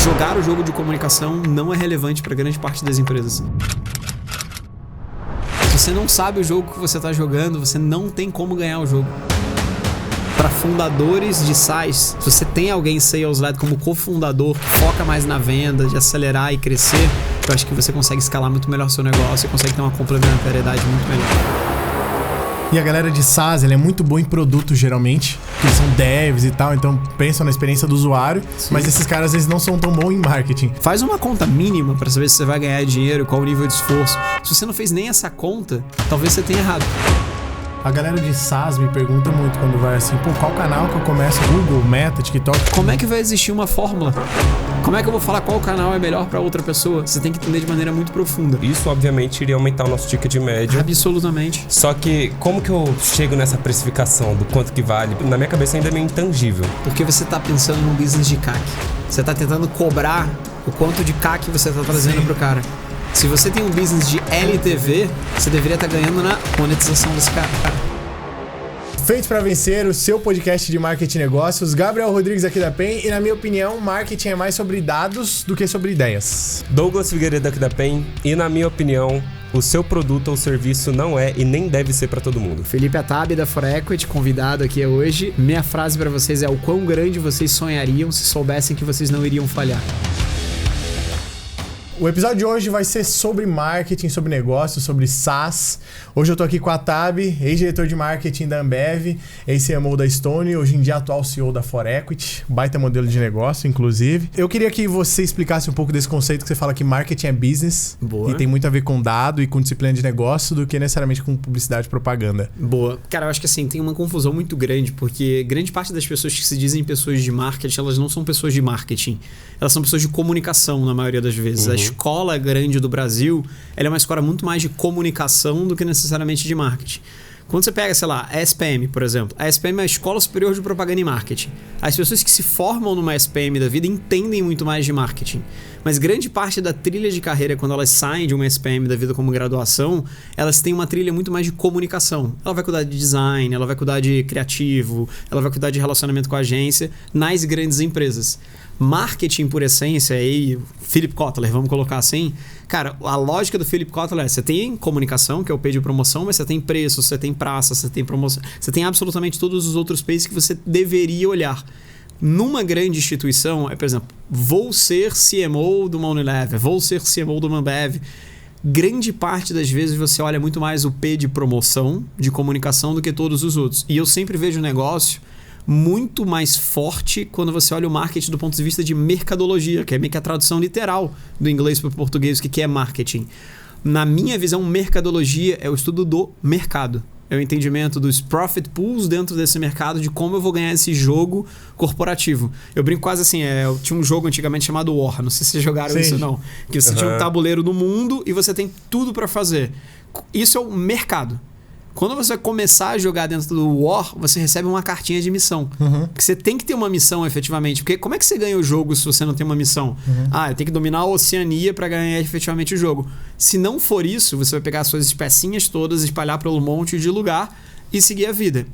Jogar o jogo de comunicação não é relevante para grande parte das empresas. Se você não sabe o jogo que você está jogando, você não tem como ganhar o jogo. Para fundadores de SaaS, se você tem alguém sales-led como cofundador que foca mais na venda, de acelerar e crescer, eu acho que você consegue escalar muito melhor o seu negócio e consegue ter uma complementariedade muito melhor. E a galera de SaaS, ela é muito boa em produtos, geralmente, porque eles são devs e tal, então pensam na experiência do usuário. Sim. Mas esses caras, eles não são tão bons em marketing. Faz uma conta mínima para saber se você vai ganhar dinheiro, qual o nível de esforço. Se você não fez nem essa conta, talvez você tenha errado. A galera de SaaS me pergunta muito quando vai assim, qual canal que eu começo? Google, Meta, TikTok? Como é que vai existir uma fórmula? Como é que eu vou falar qual canal é melhor para outra pessoa? Você tem que entender de maneira muito profunda. Isso, obviamente, iria aumentar o nosso ticket médio. Absolutamente. Só que, como que eu chego nessa precificação do quanto que vale? Na minha cabeça ainda é meio intangível. Porque você tá pensando num business de CAC. Você tá tentando cobrar o quanto de CAC você tá trazendo pro cara. Se você tem um business de LTV, você deveria estar ganhando na monetização desse cara. Feito para vencer, o seu podcast de marketing e negócios. Gabriel Rodrigues aqui da PEN e, na minha opinião, marketing é mais sobre dados do que sobre ideias. Douglas Figueiredo aqui da PEN e, na minha opinião, o seu produto ou serviço não é e nem deve ser para todo mundo. Felipe Atabe da Forequity, convidado aqui hoje. Minha frase para vocês é: o quão grande vocês sonhariam se soubessem que vocês não iriam falhar. O episódio de hoje vai ser sobre marketing, sobre negócios, sobre SaaS. Hoje eu tô aqui com a Tab, ex-diretor de marketing da Ambev, ex-CMO da Stone, hoje em dia atual CEO da Forequity, baita modelo de negócio, inclusive. Eu queria que você explicasse um pouco desse conceito que você fala que marketing é business. Boa. E tem muito a ver com dado e com disciplina de negócio do que necessariamente com publicidade e propaganda. Boa. Cara, eu acho que assim, tem uma confusão muito grande, porque grande parte das pessoas que se dizem pessoas de marketing, elas não são pessoas de marketing. Elas são pessoas de comunicação, na maioria das vezes. A escola grande do Brasil, ela é uma escola muito mais de comunicação do que necessariamente de marketing. Quando você pega, sei lá, a SPM, por exemplo. A SPM é a Escola Superior de Propaganda e Marketing. As pessoas que se formam numa SPM da vida entendem muito mais de marketing. Mas grande parte da trilha de carreira, quando elas saem de uma SPM da vida como graduação, elas têm uma trilha muito mais de comunicação. Ela vai cuidar de design, ela vai cuidar de criativo, ela vai cuidar de relacionamento com a agência nas grandes empresas. Marketing, por essência, aí, Philip Kotler, vamos colocar assim. Cara, a lógica do Philip Kotler é: você tem comunicação, que é o P de promoção, mas você tem preço, você tem praça, você tem promoção, você tem absolutamente todos os outros P's que você deveria olhar. Numa grande instituição, por exemplo, vou ser CMO de uma Unilever, vou ser CMO de uma Ambev. Grande parte das vezes você olha muito mais o P de promoção, de comunicação, do que todos os outros. E eu sempre vejo o negócio muito mais forte quando você olha o marketing do ponto de vista de mercadologia, que é meio que a tradução literal do inglês para o português, o que é marketing. Na minha visão, mercadologia é o estudo do mercado. É o entendimento dos profit pools dentro desse mercado, de como eu vou ganhar esse jogo corporativo. Eu brinco quase assim, eu tinha um jogo antigamente chamado War, não sei se vocês jogaram isso não, que você tinha um tabuleiro do mundo e você tem tudo para fazer. Isso é o mercado. Quando você vai começar a jogar dentro do War, você recebe uma cartinha de missão. Que você tem que ter uma missão, efetivamente. Porque como é que você ganha o jogo se você não tem uma missão? Eu tenho que dominar a Oceania para ganhar efetivamente o jogo. Se não for isso, você vai pegar as suas pecinhas todas, espalhar pelo monte de lugar e seguir a vida.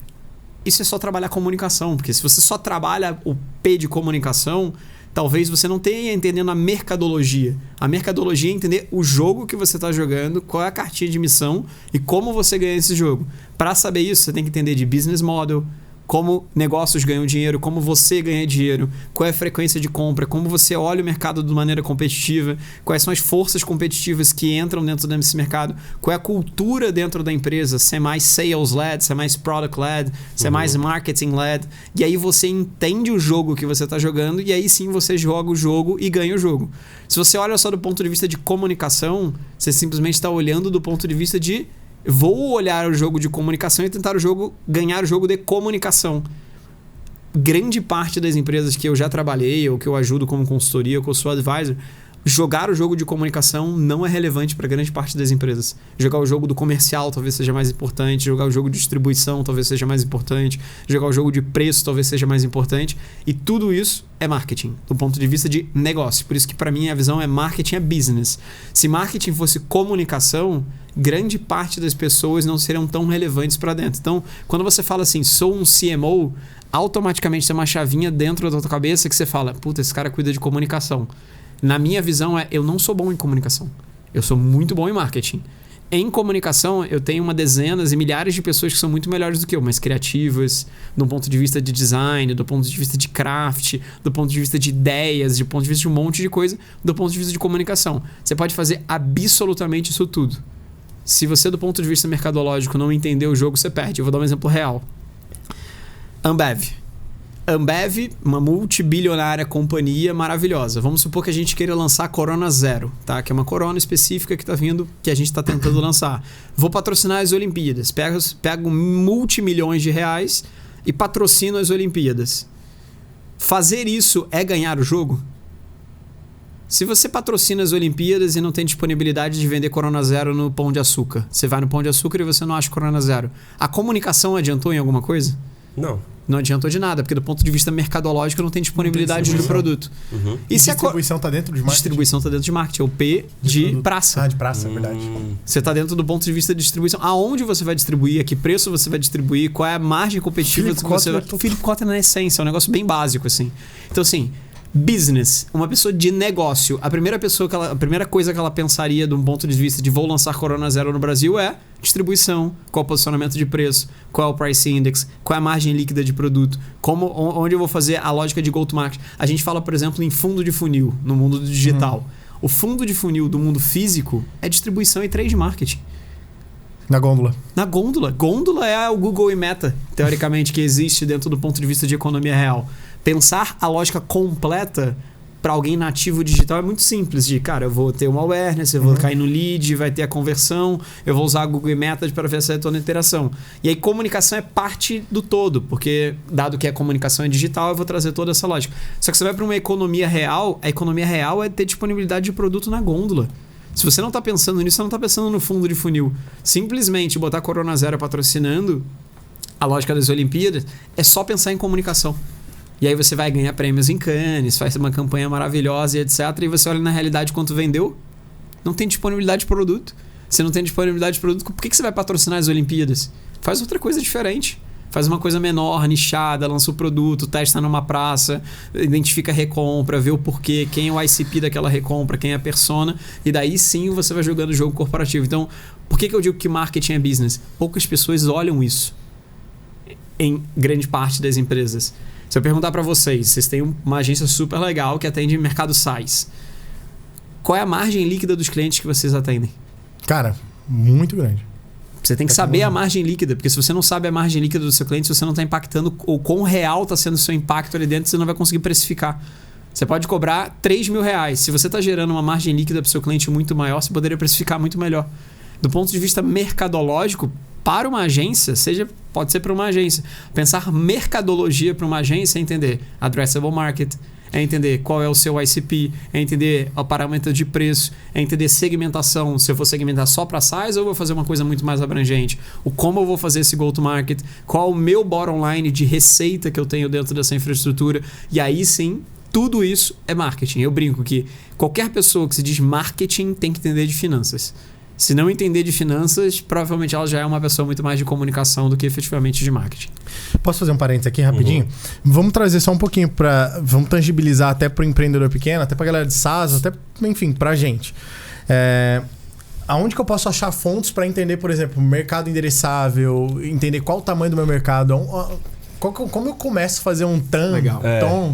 Isso é só trabalhar comunicação. Porque se você só trabalha o P de comunicação, talvez você não tenha entendendo a mercadologia. A mercadologia é entender o jogo que você está jogando, qual é a cartinha de missão e como você ganha esse jogo. Para saber isso, você tem que entender de business model, como negócios ganham dinheiro, como você ganha dinheiro, qual é a frequência de compra, como você olha o mercado de maneira competitiva, quais são as forças competitivas que entram dentro desse mercado, qual é a cultura dentro da empresa, se é mais sales-led, se é mais product-led, se é mais marketing-led. E aí você entende o jogo que você está jogando e aí sim você joga o jogo e ganha o jogo. Se você olha só do ponto de vista de comunicação, você simplesmente está olhando do ponto de vista de vou olhar o jogo de comunicação e tentar ganhar o jogo de comunicação. Grande parte das empresas que eu já trabalhei ou que eu ajudo como consultoria ou que eu sou advisor, jogar o jogo de comunicação não é relevante para grande parte das empresas. Jogar o jogo do comercial talvez seja mais importante, jogar o jogo de distribuição talvez seja mais importante, jogar o jogo de preço talvez seja mais importante, e tudo isso é marketing, do ponto de vista de negócio. Por isso que para mim a visão é marketing é business. Se marketing fosse comunicação, grande parte das pessoas não seriam tão relevantes para dentro. Então, quando você fala assim, sou um CMO, automaticamente tem uma chavinha dentro da tua cabeça que você fala, puta, esse cara cuida de comunicação. Na minha visão eu não sou bom em comunicação. Eu sou muito bom em marketing. Em comunicação, eu tenho dezenas e milhares de pessoas que são muito melhores do que eu, mais criativas, do ponto de vista de design, do ponto de vista de craft, do ponto de vista de ideias, do ponto de vista de um monte de coisa, do ponto de vista de comunicação. Você pode fazer absolutamente isso tudo. Se você, do ponto de vista mercadológico, não entender o jogo, você perde. Eu vou dar um exemplo real. Ambev, uma multibilionária companhia maravilhosa. Vamos supor que a gente queira lançar a Corona Zero, tá? Que é uma Corona específica que está vindo, que a gente está tentando lançar. Vou patrocinar as Olimpíadas. Pego multimilhões de reais e patrocino as Olimpíadas. Fazer isso é ganhar o jogo? Se você patrocina as Olimpíadas e não tem disponibilidade de vender Corona Zero no Pão de Açúcar, você vai no Pão de Açúcar e você não acha Corona Zero, a comunicação adiantou em alguma coisa? Não adiantou de nada, porque do ponto de vista mercadológico não tem disponibilidade do produto. Uhum. E distribuição está dentro de marketing? Distribuição está dentro de marketing. É o P de praça. Ah, de praça, é verdade. Você está dentro do ponto de vista de distribuição. Aonde você vai distribuir, a que preço você vai distribuir, qual é a margem competitiva que você vai... Philip Kotler na essência, é um negócio bem básico, assim. Então, assim, business, uma pessoa de negócio, a primeira coisa que ela pensaria de um ponto de vista de vou lançar Corona Zero no Brasil é distribuição, qual é o posicionamento de preço, qual é o price index, qual é a margem líquida de produto, onde eu vou fazer a lógica de go-to-market. A gente fala, por exemplo, em fundo de funil no mundo do digital. O fundo de funil do mundo físico é distribuição e trade marketing. Na gôndola. Na gôndola. Gôndola é o Google e Meta, teoricamente, que existe dentro do ponto de vista de economia real. Pensar a lógica completa para alguém nativo digital é muito simples. Cara, eu vou ter uma awareness, eu vou cair no lead, vai ter a conversão, eu vou usar Google e Meta para ver essa toda a interação. E aí comunicação é parte do todo, porque dado que a comunicação é digital, eu vou trazer toda essa lógica. Só que você vai para uma economia real, a economia real é ter disponibilidade de produto na gôndola. Se você não está pensando nisso, você não está pensando no fundo de funil. Simplesmente botar Corona Zero patrocinando a lógica das Olimpíadas é só pensar em comunicação. E aí você vai ganhar prêmios em Cannes, faz uma campanha maravilhosa e etc. E você olha na realidade quanto vendeu, não tem disponibilidade de produto. Se não tem disponibilidade de produto, por que você vai patrocinar as Olimpíadas? Faz outra coisa diferente. Faz uma coisa menor, nichada, lança o produto, testa numa praça, identifica a recompra, vê o porquê, quem é o ICP daquela recompra, quem é a persona, e daí sim você vai jogando o jogo corporativo. Então, por que eu digo que marketing é business? Poucas pessoas olham isso em grande parte das empresas. Se eu perguntar para vocês têm uma agência super legal que atende mercado SaaS. Qual é a margem líquida dos clientes que vocês atendem? Cara, muito grande. Você tem que saber a margem líquida, porque se você não sabe a margem líquida do seu cliente, se você não está impactando o quão real está sendo o seu impacto ali dentro, você não vai conseguir precificar. Você pode cobrar R$3.000. Se você está gerando uma margem líquida para o seu cliente muito maior, você poderia precificar muito melhor. Do ponto de vista mercadológico, para uma agência, pode ser para uma agência. Pensar mercadologia para uma agência é entender addressable market, é entender qual é o seu ICP, é entender o parâmetro de preço, é entender segmentação, se eu vou segmentar só para SaaS ou eu vou fazer uma coisa muito mais abrangente. Como eu vou fazer esse go-to-market, qual o meu bottom line de receita que eu tenho dentro dessa infraestrutura. E aí sim, tudo isso é marketing. Eu brinco que qualquer pessoa que se diz marketing tem que entender de finanças. Se não entender de finanças, provavelmente ela já é uma pessoa muito mais de comunicação do que efetivamente de marketing. Posso fazer um parênteses aqui rapidinho? Vamos trazer só um pouquinho vamos tangibilizar até para o empreendedor pequeno, até para a galera de SaaS, até, enfim, para a gente. Aonde que eu posso achar fontes para entender, por exemplo, mercado endereçável, entender qual o tamanho do meu mercado? Como eu começo a fazer um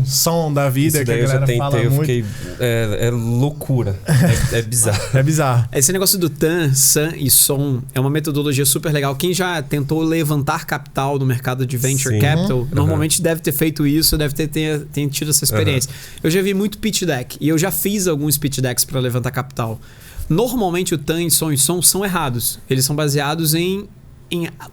som da vida que a galera fala muito? É loucura. É bizarro. É bizarro. Esse negócio do TAM, SAM e SOM é uma metodologia super legal. Quem já tentou levantar capital no mercado de venture capital, normalmente deve ter feito isso, deve ter tido essa experiência. Eu já vi muito pitch deck e eu já fiz alguns pitch decks para levantar capital. Normalmente o TAM, SOM e SOM são errados. Eles são baseados em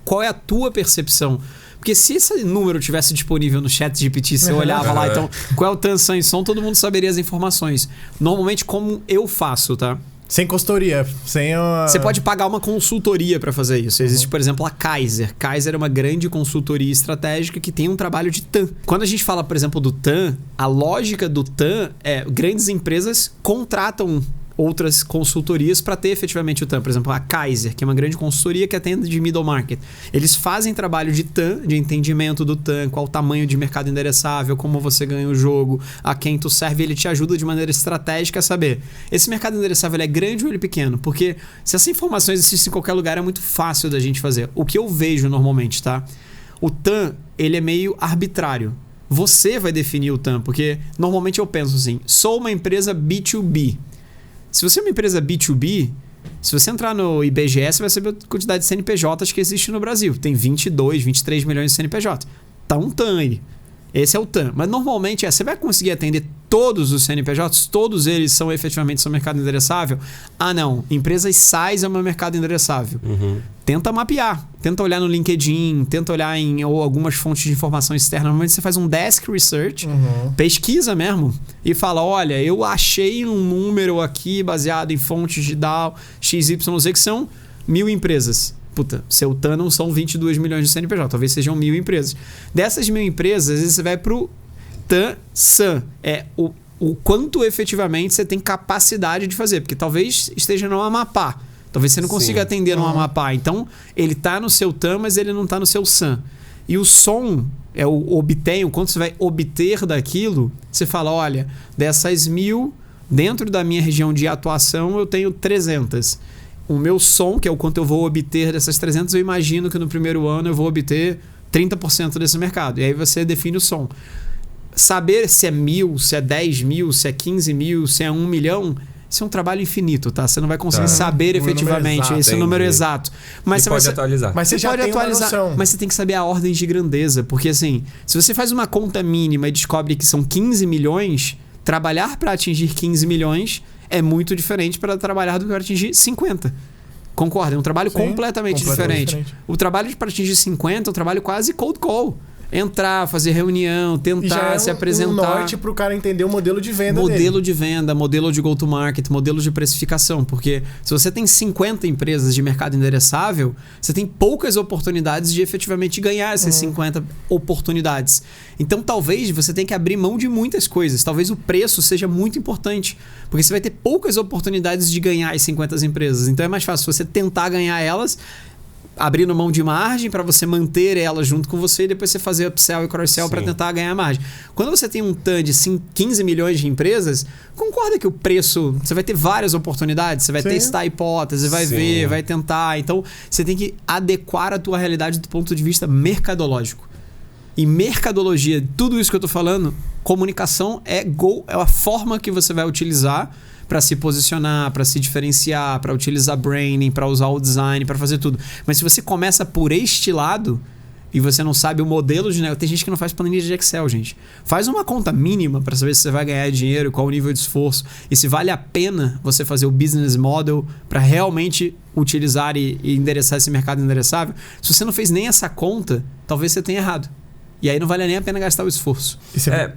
qual é a tua percepção. Porque se esse número tivesse disponível no chat GPT, você olhava lá, então, qual é o TAM, SAM e SOM, todo mundo saberia as informações. Normalmente, como eu faço, tá? Sem consultoria, sem... Você pode pagar uma consultoria para fazer isso. Existe, por exemplo, a Kaiser. Kaiser é uma grande consultoria estratégica que tem um trabalho de TAM. Quando a gente fala, por exemplo, do TAM, a lógica do TAM é grandes empresas contratam outras consultorias para ter efetivamente o TAM. Por exemplo, a Kaiser, que é uma grande consultoria que atende de middle market. Eles fazem trabalho de TAM, de entendimento do TAM, qual o tamanho de mercado endereçável, como você ganha o jogo, a quem tu serve. Ele te ajuda de maneira estratégica a saber esse mercado endereçável é grande ou ele é pequeno. Porque se essa informação existe em qualquer lugar, é muito fácil da gente fazer. O que eu vejo normalmente, tá? O TAM, ele é meio arbitrário. Você vai definir o TAM, porque normalmente eu penso assim, sou uma empresa B2B. Se você é uma empresa B2B, se você entrar no IBGE, você vai saber a quantidade de CNPJs que existe no Brasil. Tem 22, 23 milhões de CNPJs. Tá um TAM aí. Esse é o TAM. Mas normalmente você vai conseguir atender todos os CNPJs? Todos eles são efetivamente seu mercado endereçável? Ah, não. Empresas size é o meu mercado endereçável. Tenta mapear. Tenta olhar no LinkedIn, tenta olhar em algumas fontes de informação externa. Normalmente você faz um desk research, pesquisa mesmo, e fala, olha, eu achei um número aqui baseado em fontes de DAO, XYZ, que são 1.000 empresas. Puta, seu TAM não são 22 milhões de CNPJ, talvez sejam 1.000 empresas. Dessas 1.000 empresas, às vezes você vai pro TAM, SAM. É o quanto efetivamente você tem capacidade de fazer, porque talvez esteja no Amapá. Talvez você não consiga atender no Amapá. Então, ele está no seu TAM, mas ele não está no seu SAM. E o SOM é o obtém, o quanto você vai obter daquilo. Você fala, olha, dessas 1.000, dentro da minha região de atuação, eu tenho 300. O meu SOM, que é o quanto eu vou obter dessas 300, eu imagino que no primeiro ano eu vou obter 30% desse mercado. E aí você define o SOM. Saber se é 1.000, se é 10 mil, se é 15 mil, se é 1 milhão... Isso é um trabalho infinito, tá? Você não vai conseguir saber efetivamente esse número exato. Mas você pode atualizar. Mas você já pode tem atualizar, uma noção. mas você tem que saber a ordem de grandeza. Porque assim, se você faz uma conta mínima e descobre que são 15 milhões, trabalhar para atingir 15 milhões é muito diferente para trabalhar do que para atingir 50. Concorda? É um trabalho completamente diferente. O trabalho para atingir 50 é um trabalho quase cold call. Entrar, fazer reunião, tentar se apresentar. Um norte para o cara entender o modelo de venda Modelo de venda, modelo de go-to-market, modelo de precificação. Porque se você tem 50 empresas de mercado endereçável, você tem poucas oportunidades de efetivamente ganhar essas 50 oportunidades. Então, talvez você tenha que abrir mão de muitas coisas. Talvez o preço seja muito importante. Porque você vai ter poucas oportunidades de ganhar as 50 empresas. Então, é mais fácil você tentar ganhar elas, abrindo mão de margem para você manter ela junto com você e depois você fazer upsell e cross-sell para tentar ganhar margem. Quando você tem um TAM de 15 milhões de empresas, concorda que o preço... Você vai ter várias oportunidades, você vai testar a hipótese, vai ver, vai tentar. Então, você tem que adequar a tua realidade do ponto de vista mercadológico. E mercadologia, tudo isso que eu estou falando, comunicação é a forma que você vai utilizar para se posicionar, para se diferenciar, para utilizar branding, para usar o design, para fazer tudo. Mas se você começa por este lado e você não sabe o modelo de negócio... Tem gente que não faz planilha de Excel, gente. Faz uma conta mínima para saber se você vai ganhar dinheiro, qual o nível de esforço e se vale a pena você fazer o business model para realmente utilizar e endereçar esse mercado endereçável. Se você não fez nem essa conta, talvez você tenha errado. E aí não vale nem a pena gastar o esforço.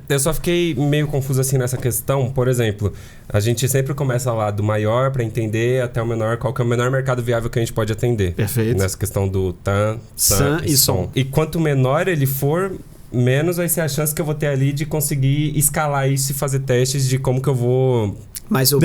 Eu só fiquei meio confuso assim nessa questão. Por exemplo, a gente sempre começa lá do maior para entender até o menor, qual que é o menor mercado viável que a gente pode atender. Perfeito. Nessa questão do TAM, SAM e SOM. E quanto menor ele for, menos vai ser a chance que eu vou ter ali de conseguir escalar isso e fazer testes de como que eu vou... Mas o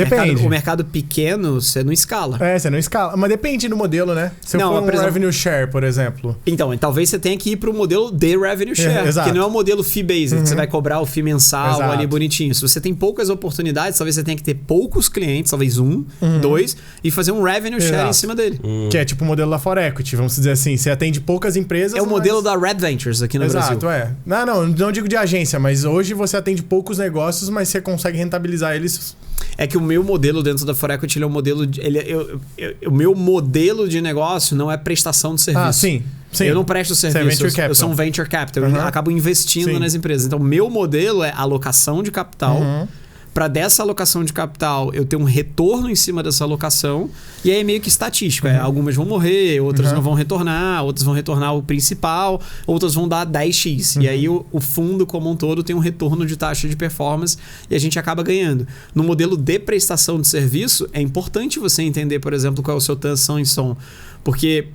mercado pequeno, você não escala. Você não escala. Mas depende do modelo, né? Se eu for um revenue share, por exemplo. Então, talvez você tenha que ir para o modelo de revenue share, que não é o modelo fee-based, que você vai cobrar o fee mensal ali bonitinho. Se você tem poucas oportunidades, talvez você tenha que ter poucos clientes, talvez 1, 2, e fazer um revenue share em cima dele. Que é tipo o modelo da For Equity, vamos dizer assim. Você atende poucas empresas. É o modelo da Red Ventures aqui no Brasil. Exato, Não digo de agência, mas hoje você atende poucos negócios, mas você consegue rentabilizar eles. É que o meu modelo dentro da For Equity, ele é um modelo... o meu modelo de negócio não é prestação de serviço. Sim. Eu não presto serviço, eu sou um venture capital. Eu acabo investindo nas empresas. Então, meu modelo é alocação de capital para dessa alocação de capital eu ter um retorno em cima dessa alocação, e aí é meio que estatístico. Algumas vão morrer, outras não vão retornar, outras vão retornar o principal, outras vão dar 10x. E aí o fundo como um todo tem um retorno de taxa de performance e a gente acaba ganhando. No modelo de prestação de serviço, é importante você entender, por exemplo, qual é o seu ação em som. Porque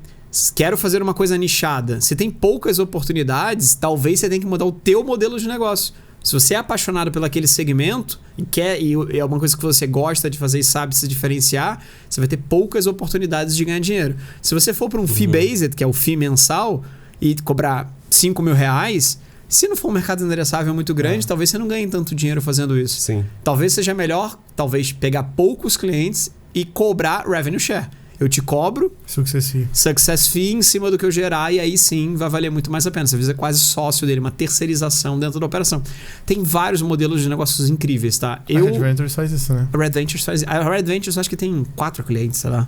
quero fazer uma coisa nichada. Se tem poucas oportunidades, talvez você tenha que mudar o teu modelo de negócio. Se você é apaixonado por aquele segmento e é uma coisa que você gosta de fazer e sabe se diferenciar, você vai ter poucas oportunidades de ganhar dinheiro. Se você for para um fee-based, que é o FII mensal, e cobrar R$5.000, se não for um mercado endereçável muito grande, talvez você não ganhe tanto dinheiro fazendo isso. Sim. Talvez seja melhor, pegar poucos clientes e cobrar revenue share. Eu te cobro success fee em cima do que eu gerar, e aí sim vai valer muito mais a pena. Você visa quase sócio dele, uma terceirização dentro da operação. Tem vários modelos de negócios incríveis, tá? A Red Ventures faz isso, né? A Red Ventures acho que tem 4 clientes, sei lá.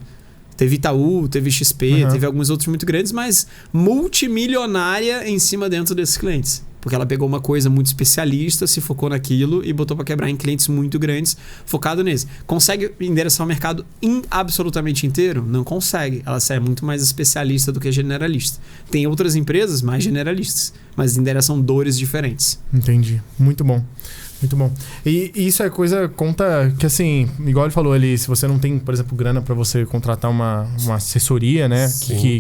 Teve Itaú, teve XP, teve alguns outros muito grandes, mas multimilionária em cima dentro desses clientes. Porque ela pegou uma coisa muito especialista, se focou naquilo e botou para quebrar em clientes muito grandes, focado nesse. Consegue endereçar o mercado absolutamente inteiro? Não consegue. Ela é muito mais especialista do que generalista. Tem outras empresas mais generalistas, mas endereçam dores diferentes. Entendi. Muito bom. Muito bom. E isso é coisa, conta que assim, igual ele falou ali, se você não tem, por exemplo, grana para você contratar uma assessoria, né?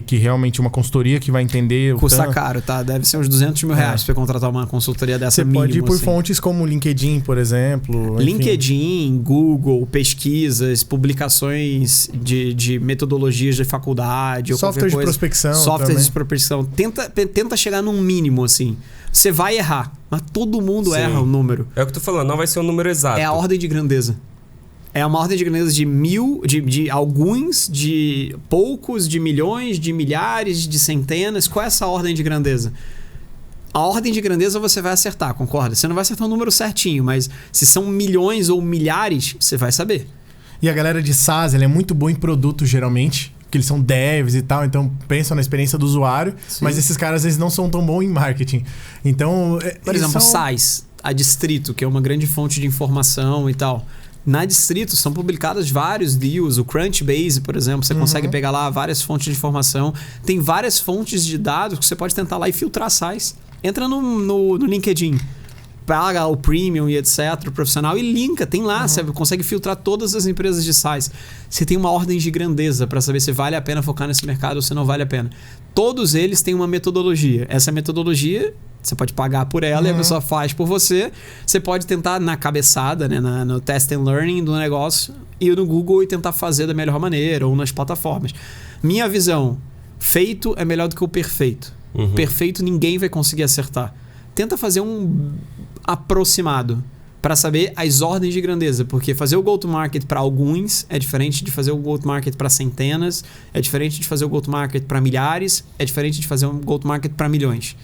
Que realmente uma consultoria que vai entender... Custa caro, tá? Deve ser uns R$200 mil pra você contratar uma consultoria dessa mínimo. Você pode ir por fontes como LinkedIn, por exemplo. LinkedIn, Google, pesquisas, publicações de metodologias de faculdade. Software de prospecção. Software de prospecção. Tenta chegar num mínimo, assim. Você vai errar, mas todo mundo erra o número. É o que eu tô falando, não vai ser um número exato. É a ordem de grandeza. É uma ordem de grandeza de 1000, de alguns, de poucos, de milhões, de milhares, de centenas. Qual é essa ordem de grandeza? A ordem de grandeza você vai acertar, concorda? Você não vai acertar o número certinho, mas se são milhões ou milhares, você vai saber. E a galera de SaaS, ela é muito boa em produto, geralmente. Que eles são devs e tal, então pensam na experiência do usuário, mas esses caras eles não são tão bons em marketing. Então, por exemplo, SaaS, a Distrito, que é uma grande fonte de informação e tal. Na Distrito são publicados vários deals, o Crunchbase, por exemplo, você consegue pegar lá várias fontes de informação. Tem várias fontes de dados que você pode tentar lá e filtrar SaaS. Entra no LinkedIn. Paga o premium e etc, o profissional, e linka, tem lá, você consegue filtrar todas as empresas de SaaS. Você tem uma ordem de grandeza para saber se vale a pena focar nesse mercado ou se não vale a pena. Todos eles têm uma metodologia. Essa metodologia, você pode pagar por ela e a pessoa faz por você. Você pode tentar na cabeçada, né, no test and learning do negócio, ir no Google e tentar fazer da melhor maneira, ou nas plataformas. Minha visão, feito é melhor do que o perfeito. Perfeito ninguém vai conseguir acertar. Tenta fazer um aproximado para saber as ordens de grandeza, porque fazer o go-to-market para alguns é diferente de fazer o go-to-market para centenas, é diferente de fazer o go-to-market para milhares, é diferente de fazer um go-to-market para milhões.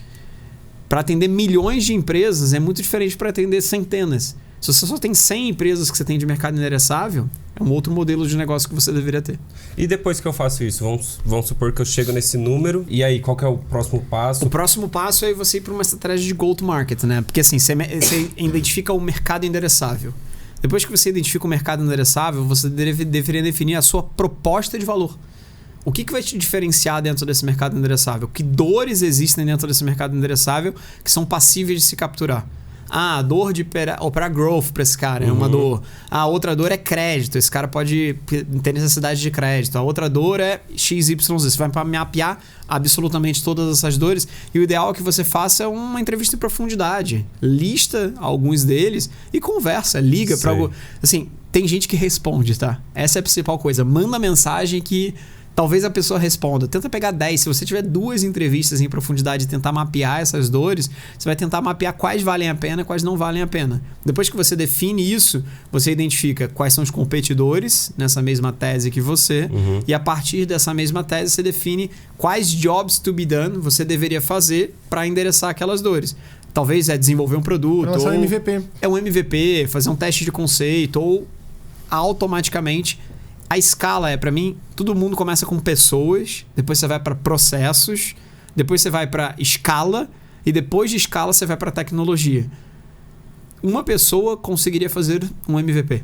Para atender milhões de empresas é muito diferente para atender centenas. Se você só tem 100 empresas que você tem de mercado endereçável, é um outro modelo de negócio que você deveria ter. E depois que eu faço isso, vamos supor que eu chego nesse número, e aí qual que é o próximo passo? O próximo passo é você ir para uma estratégia de go-to-market, né? Porque assim, você identifica o mercado endereçável. Depois que você identifica o mercado endereçável, você deveria definir a sua proposta de valor. O que vai te diferenciar dentro desse mercado endereçável? Que dores existem dentro desse mercado endereçável que são passíveis de se capturar? Ah, a dor de operar growth para esse cara é uma dor. A outra dor é crédito. Esse cara pode ter necessidade de crédito. A outra dor é XYZ. Você vai mapear absolutamente todas essas dores. E o ideal é que você faça uma entrevista em profundidade. Lista alguns deles e conversa. Liga para algo. Assim, tem gente que responde, tá? Essa é a principal coisa. Manda mensagem que talvez a pessoa responda. Tenta pegar 10. Se você tiver 2 entrevistas em profundidade e tentar mapear essas dores, você vai tentar mapear quais valem a pena e quais não valem a pena. Depois que você define isso, você identifica quais são os competidores nessa mesma tese que você, e a partir dessa mesma tese você define quais jobs to be done você deveria fazer para endereçar aquelas dores. Talvez é desenvolver um produto, ou MVP. É um MVP, fazer um teste de conceito, ou automaticamente. A escala para mim, todo mundo começa com pessoas, depois você vai para processos, depois você vai para escala e depois de escala você vai para tecnologia. uma pessoa conseguiria fazer um MVP.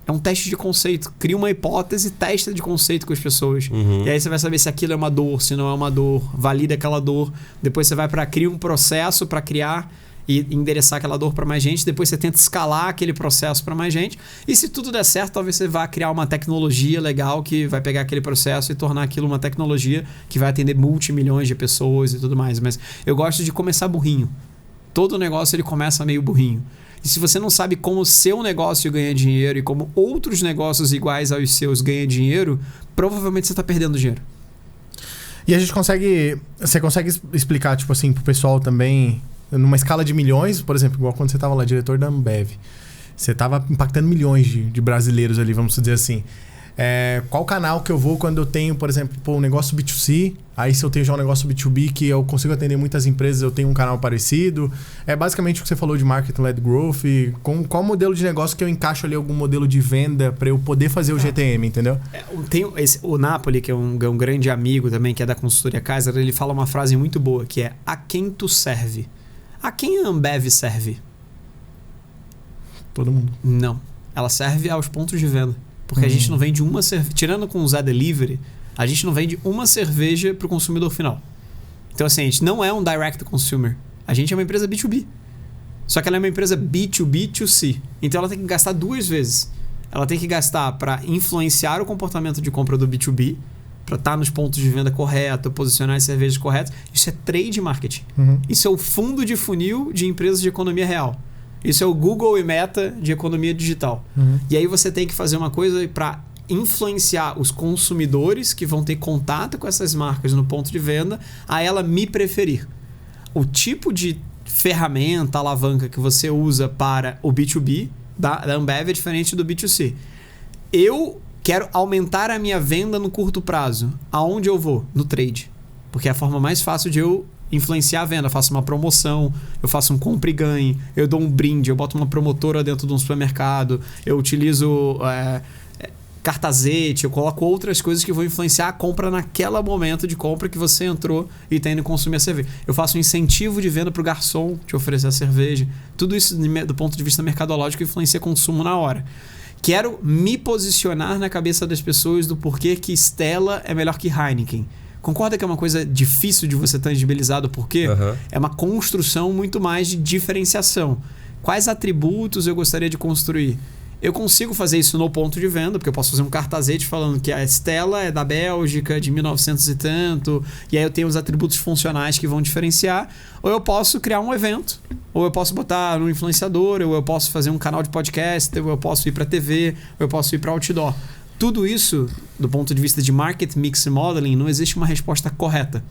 É um teste de conceito. Cria uma hipótese, testa de conceito com as pessoas. E aí você vai saber se aquilo é uma dor, se não é uma dor. Valida aquela dor. Depois você vai para criar um processo para criar e endereçar aquela dor para mais gente. Depois você tenta escalar aquele processo para mais gente. E se tudo der certo, talvez você vá criar uma tecnologia legal que vai pegar aquele processo e tornar aquilo uma tecnologia que vai atender multimilhões de pessoas e tudo mais. Mas eu gosto de começar burrinho. Todo negócio ele começa meio burrinho. E se você não sabe como o seu negócio ganha dinheiro e como outros negócios iguais aos seus ganham dinheiro, provavelmente você está perdendo dinheiro. E a gente você consegue explicar, tipo assim, pro pessoal também, numa escala de milhões, por exemplo, igual quando você estava lá, diretor da Ambev, você estava impactando milhões de brasileiros ali, vamos dizer assim. Qual canal que eu vou quando eu tenho, por exemplo, um negócio B2C, aí se eu tenho já um negócio B2B que eu consigo atender muitas empresas, eu tenho um canal parecido. É basicamente o que você falou de Market-Led Growth. Qual modelo de negócio que eu encaixo ali, algum modelo de venda para eu poder fazer o GTM, entendeu? O Napoli, que é um grande amigo também, que é da consultoria Kaiser, ele fala uma frase muito boa, que é: a quem tu serve? A quem a Ambev serve? Todo mundo. Não. Ela serve aos pontos de venda. Porque a gente não vende uma cerveja... Tirando com o Zé Delivery, a gente não vende uma cerveja para o consumidor final. Então, assim, a gente não é um direct consumer. A gente é uma empresa B2B. Só que ela é uma empresa B2B2C. Então, ela tem que gastar 2 vezes. Ela tem que gastar para influenciar o comportamento de compra do B2B, para estar nos pontos de venda corretos, posicionar as cervejas corretas. Isso é trade marketing. Isso é o fundo de funil de empresas de economia real. Isso é o Google e Meta de economia digital. E aí você tem que fazer uma coisa para influenciar os consumidores que vão ter contato com essas marcas no ponto de venda a ela me preferir. O tipo de ferramenta, alavanca que você usa para o B2B da Ambev é diferente do B2C. Eu quero aumentar a minha venda no curto prazo. Aonde eu vou? No trade. Porque é a forma mais fácil de eu influenciar a venda. Eu faço uma promoção, eu faço um compra e ganhe, eu dou um brinde, eu boto uma promotora dentro de um supermercado, eu utilizo cartazete, eu coloco outras coisas que vão influenciar a compra naquele momento de compra que você entrou e está indo consumir a cerveja. Eu faço um incentivo de venda para o garçom te oferecer a cerveja. Tudo isso do ponto de vista mercadológico influencia consumo na hora. Quero me posicionar na cabeça das pessoas do porquê que Stella é melhor que Heineken. Concorda que é uma coisa difícil de você tangibilizar do porquê? É uma construção muito mais de diferenciação. Quais atributos eu gostaria de construir? Eu consigo fazer isso no ponto de venda, porque eu posso fazer um cartazete falando que a Stella é da Bélgica, de 1900 e tanto, e aí eu tenho os atributos funcionais que vão diferenciar. Ou eu posso criar um evento, ou eu posso botar no influenciador, ou eu posso fazer um canal de podcast, ou eu posso ir para TV, ou eu posso ir para outdoor. Tudo isso, do ponto de vista de Market Mix Modeling, não existe uma resposta correta.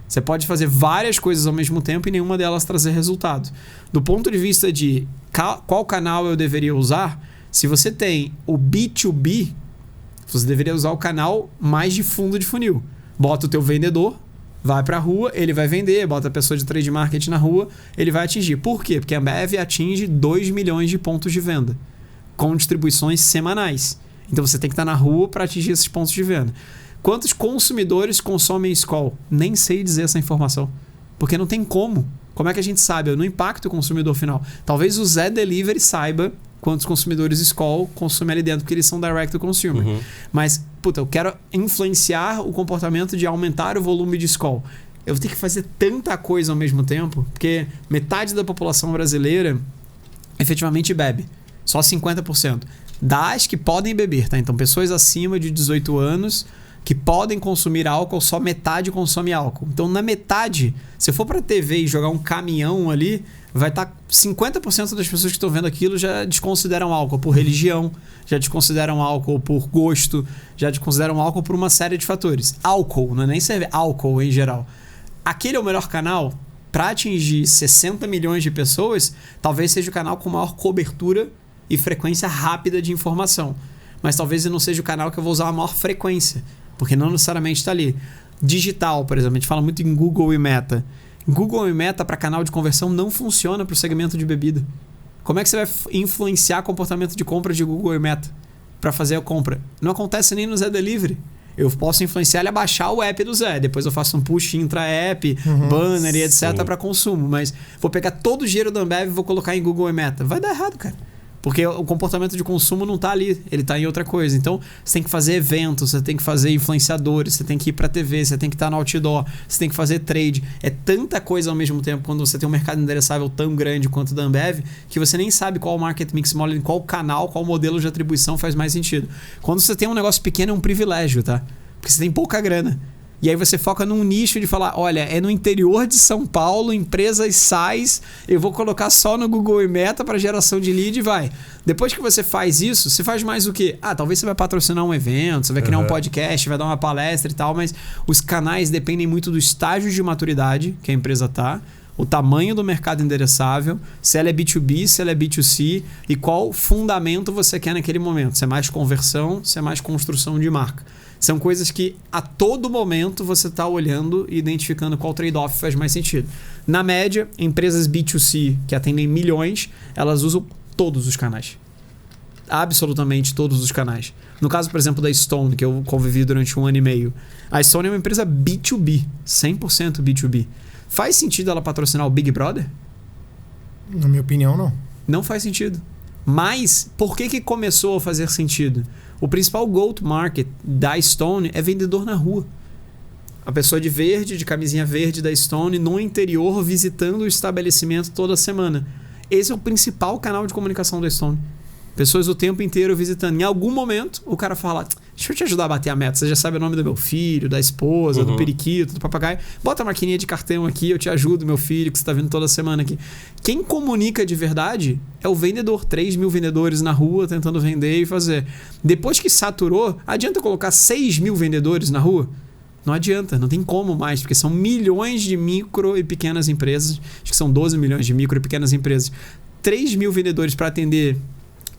Você pode fazer várias coisas ao mesmo tempo e nenhuma delas trazer resultado. Do ponto de vista de qual canal eu deveria usar, se você tem o B2B, você deveria usar o canal mais de fundo de funil. Bota o teu vendedor, vai para a rua, ele vai vender, bota a pessoa de trade marketing na rua, ele vai atingir. Por quê? Porque a Ambev atinge 2 milhões de pontos de venda, com distribuições semanais. Então você tem que estar na rua para atingir esses pontos de venda. Quantos consumidores consomem Skol? Nem sei dizer essa informação. Porque não tem como. Como é que a gente sabe? Eu não impacto o consumidor final. Talvez o Zé Delivery saiba quantos consumidores Skol consomem ali dentro, porque eles são direct to consumer. Mas, eu quero influenciar o comportamento de aumentar o volume de Skol. Eu vou ter que fazer tanta coisa ao mesmo tempo, porque metade da população brasileira efetivamente bebe. Só 50%. Das que podem beber, tá? Então, pessoas acima de 18 anos que podem consumir álcool, só metade consome álcool. Então, na metade, se eu for para a TV e jogar um caminhão ali, vai estar 50% das pessoas que estão vendo aquilo já desconsideram álcool por religião, já desconsideram álcool por gosto, já desconsideram álcool por uma série de fatores. Álcool, não é nem cerveja, álcool em geral. Aquele é o melhor canal para atingir 60 milhões de pessoas, talvez seja o canal com maior cobertura e frequência rápida de informação. Mas talvez não seja o canal que eu vou usar a maior frequência, porque não necessariamente está ali. Digital, por exemplo, a gente fala muito em Google e Meta. Google e Meta para canal de conversão não funciona para o segmento de bebida. Como é que você vai influenciar o comportamento de compra de Google e Meta para fazer a compra? Não acontece nem no Zé Delivery. Eu posso influenciar ele a baixar o app do Zé. Depois eu faço um push intra-app, banner e etc. para consumo. Mas vou pegar todo o dinheiro da Ambev e vou colocar em Google e Meta. Vai dar errado, cara. Porque o comportamento de consumo não está ali, ele está em outra coisa. Então, você tem que fazer eventos, você tem que fazer influenciadores, você tem que ir para a TV, você tem que estar no outdoor, você tem que fazer trade. É tanta coisa ao mesmo tempo quando você tem um mercado endereçável tão grande quanto o da Ambev, que você nem sabe qual market mix model, qual canal, qual modelo de atribuição faz mais sentido. Quando você tem um negócio pequeno, é um privilégio, tá? Porque você tem pouca grana. E aí você foca num nicho de falar, olha, é no interior de São Paulo, empresas SaaS, eu vou colocar só no Google e Meta para geração de lead e vai. Depois que você faz isso, você faz mais o quê? Talvez você vai patrocinar um evento, você vai criar um podcast, vai dar uma palestra e tal, mas os canais dependem muito do estágio de maturidade que a empresa tá, o tamanho do mercado endereçável, se ela é B2B, se ela é B2C e qual fundamento você quer naquele momento. Se é mais conversão, se é mais construção de marca. São coisas que a todo momento você está olhando e identificando qual trade-off faz mais sentido. Na média, empresas B2C que atendem milhões, elas usam todos os canais. Absolutamente todos os canais. No caso, por exemplo, da Stone, que eu convivi durante 1 ano e meio. A Stone é uma empresa B2B, 100% B2B. Faz sentido ela patrocinar o Big Brother? Na minha opinião, não. Não faz sentido. Mas, por que começou a fazer sentido? O principal go-to-market da Stone é vendedor na rua. A pessoa de verde, de camisinha verde da Stone, no interior, visitando o estabelecimento toda semana. Esse é o principal canal de comunicação da Stone. Pessoas o tempo inteiro visitando. Em algum momento, o cara fala, deixa eu te ajudar a bater a meta. Você já sabe o nome do meu filho, da esposa, do periquito, do papagaio. Bota a maquininha de cartão aqui, eu te ajudo, meu filho, que você está vindo toda semana aqui. Quem comunica de verdade é o vendedor. 3 mil vendedores na rua tentando vender e fazer. Depois que saturou, adianta colocar 6 mil vendedores na rua? Não adianta, não tem como mais, porque são milhões de micro e pequenas empresas. Acho que são 12 milhões de micro e pequenas empresas. 3 mil vendedores para atender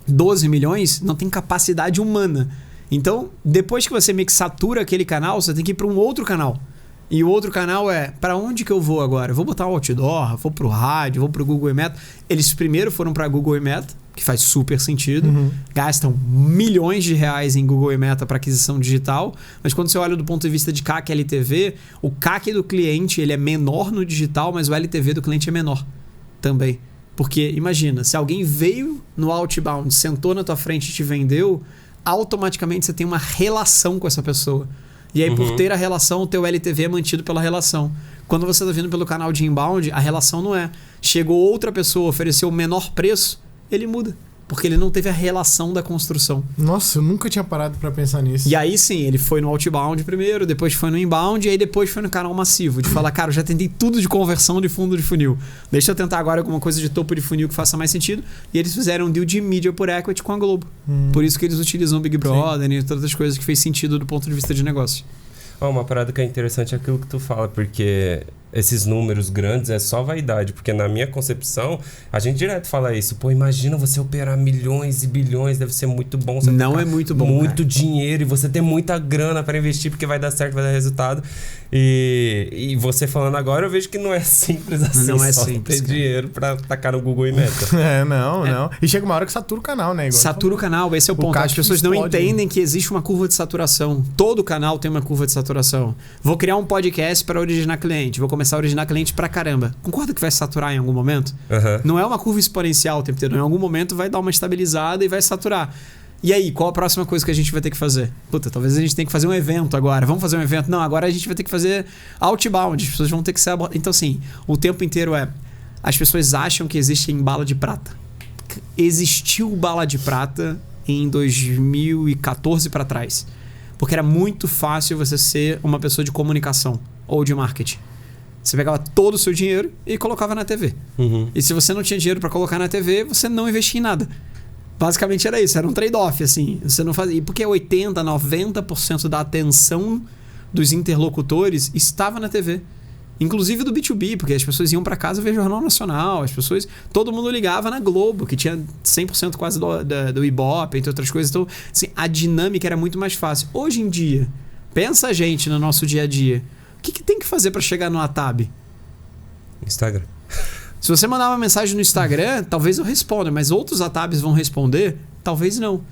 12 milhões não tem capacidade humana. Então, depois que você meio que satura aquele canal, você tem que ir para um outro canal. E o outro canal é, para onde que eu vou agora? Eu vou botar o outdoor, vou para o rádio, vou para o Google e Meta. Eles primeiro foram para Google e Meta, que faz super sentido. Gastam milhões de reais em Google e Meta para aquisição digital. Mas quando você olha do ponto de vista de CAC e LTV, o CAC do cliente ele é menor no digital, mas o LTV do cliente é menor também. Porque, imagina, se alguém veio no outbound, sentou na tua frente e te vendeu, automaticamente você tem uma relação com essa pessoa. E aí, por ter a relação, o teu LTV é mantido pela relação. Quando você está vindo pelo canal de inbound, a relação não é. Chegou outra pessoa, ofereceu o menor preço, ele muda. Porque ele não teve a relação da construção. Nossa, eu nunca tinha parado para pensar nisso. E aí sim, ele foi no outbound primeiro, depois foi no inbound e aí depois foi no canal massivo. De falar, cara, eu já tentei tudo de conversão de fundo de funil. Deixa eu tentar agora alguma coisa de topo de funil que faça mais sentido. E eles fizeram um deal de media por equity com a Globo. Por isso que eles utilizam o Big Brother e todas as coisas que fez sentido do ponto de vista de negócio. Uma parada que é interessante é aquilo que tu fala, porque esses números grandes é só vaidade, porque na minha concepção, a gente direto fala isso, pô, imagina você operar milhões e bilhões, deve ser muito bom. Você não é muito bom, muito cara. Dinheiro, e você ter muita grana para investir, porque vai dar certo, vai dar resultado. E você falando agora, eu vejo que não é simples assim, não é só simples, ter dinheiro para tacar no Google e Meta. Não. E chega uma hora que satura o canal, né? Igual satura o canal, esse é o ponto. As pessoas não entendem que existe uma curva de saturação. Todo canal tem uma curva de saturação. Vou criar um podcast para originar cliente, vou começar a originar cliente pra caramba. Concorda que vai saturar em algum momento? Não é uma curva exponencial o tempo inteiro. Em algum momento vai dar uma estabilizada e vai saturar. E aí, qual a próxima coisa que a gente vai ter que fazer? Puta, talvez a gente tenha que fazer um evento agora. Vamos fazer um evento? Não, agora a gente vai ter que fazer outbound. As pessoas vão ter que ser abordadas. Então, assim, o tempo inteiro as pessoas acham que existe bala de prata. Existiu bala de prata em 2014 para trás. Porque era muito fácil você ser uma pessoa de comunicação ou de marketing. Você pegava todo o seu dinheiro e colocava na TV. E se você não tinha dinheiro para colocar na TV, você não investia em nada. Basicamente era isso, era um trade-off, assim. Você não fazia. Porque 80%, 90% da atenção dos interlocutores estava na TV. Inclusive do B2B, porque as pessoas iam para casa ver Jornal Nacional, todo mundo ligava na Globo, que tinha 100% quase do Ibope, entre outras coisas. Então, assim, a dinâmica era muito mais fácil. Hoje em dia, pensa a gente no nosso dia a dia. O que tem que fazer para chegar no ATAB? Instagram. Se você mandar uma mensagem no Instagram, talvez eu responda, mas outros ATABs vão responder? Talvez não.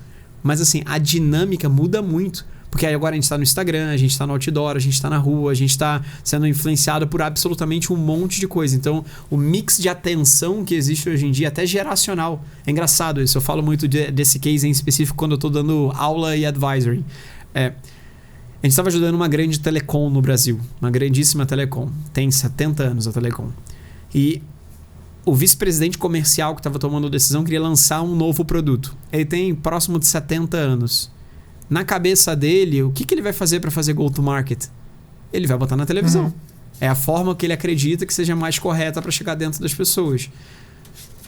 Mas assim, a dinâmica muda muito. Porque aí agora a gente está no Instagram, a gente está no outdoor, a gente está na rua, a gente está sendo influenciado por absolutamente um monte de coisa. Então, o mix de atenção que existe hoje em dia, até geracional. É engraçado isso. Eu falo muito desse case em específico quando eu estou dando aula e advisory. A gente estava ajudando uma grande telecom no Brasil. Uma grandíssima telecom. Tem 70 anos a telecom. E o vice-presidente comercial que estava tomando a decisão queria lançar um novo produto. Ele tem próximo de 70 anos. Na cabeça dele, o que ele vai fazer para fazer go-to-market? Ele vai botar na televisão. É a forma que ele acredita que seja mais correta para chegar dentro das pessoas.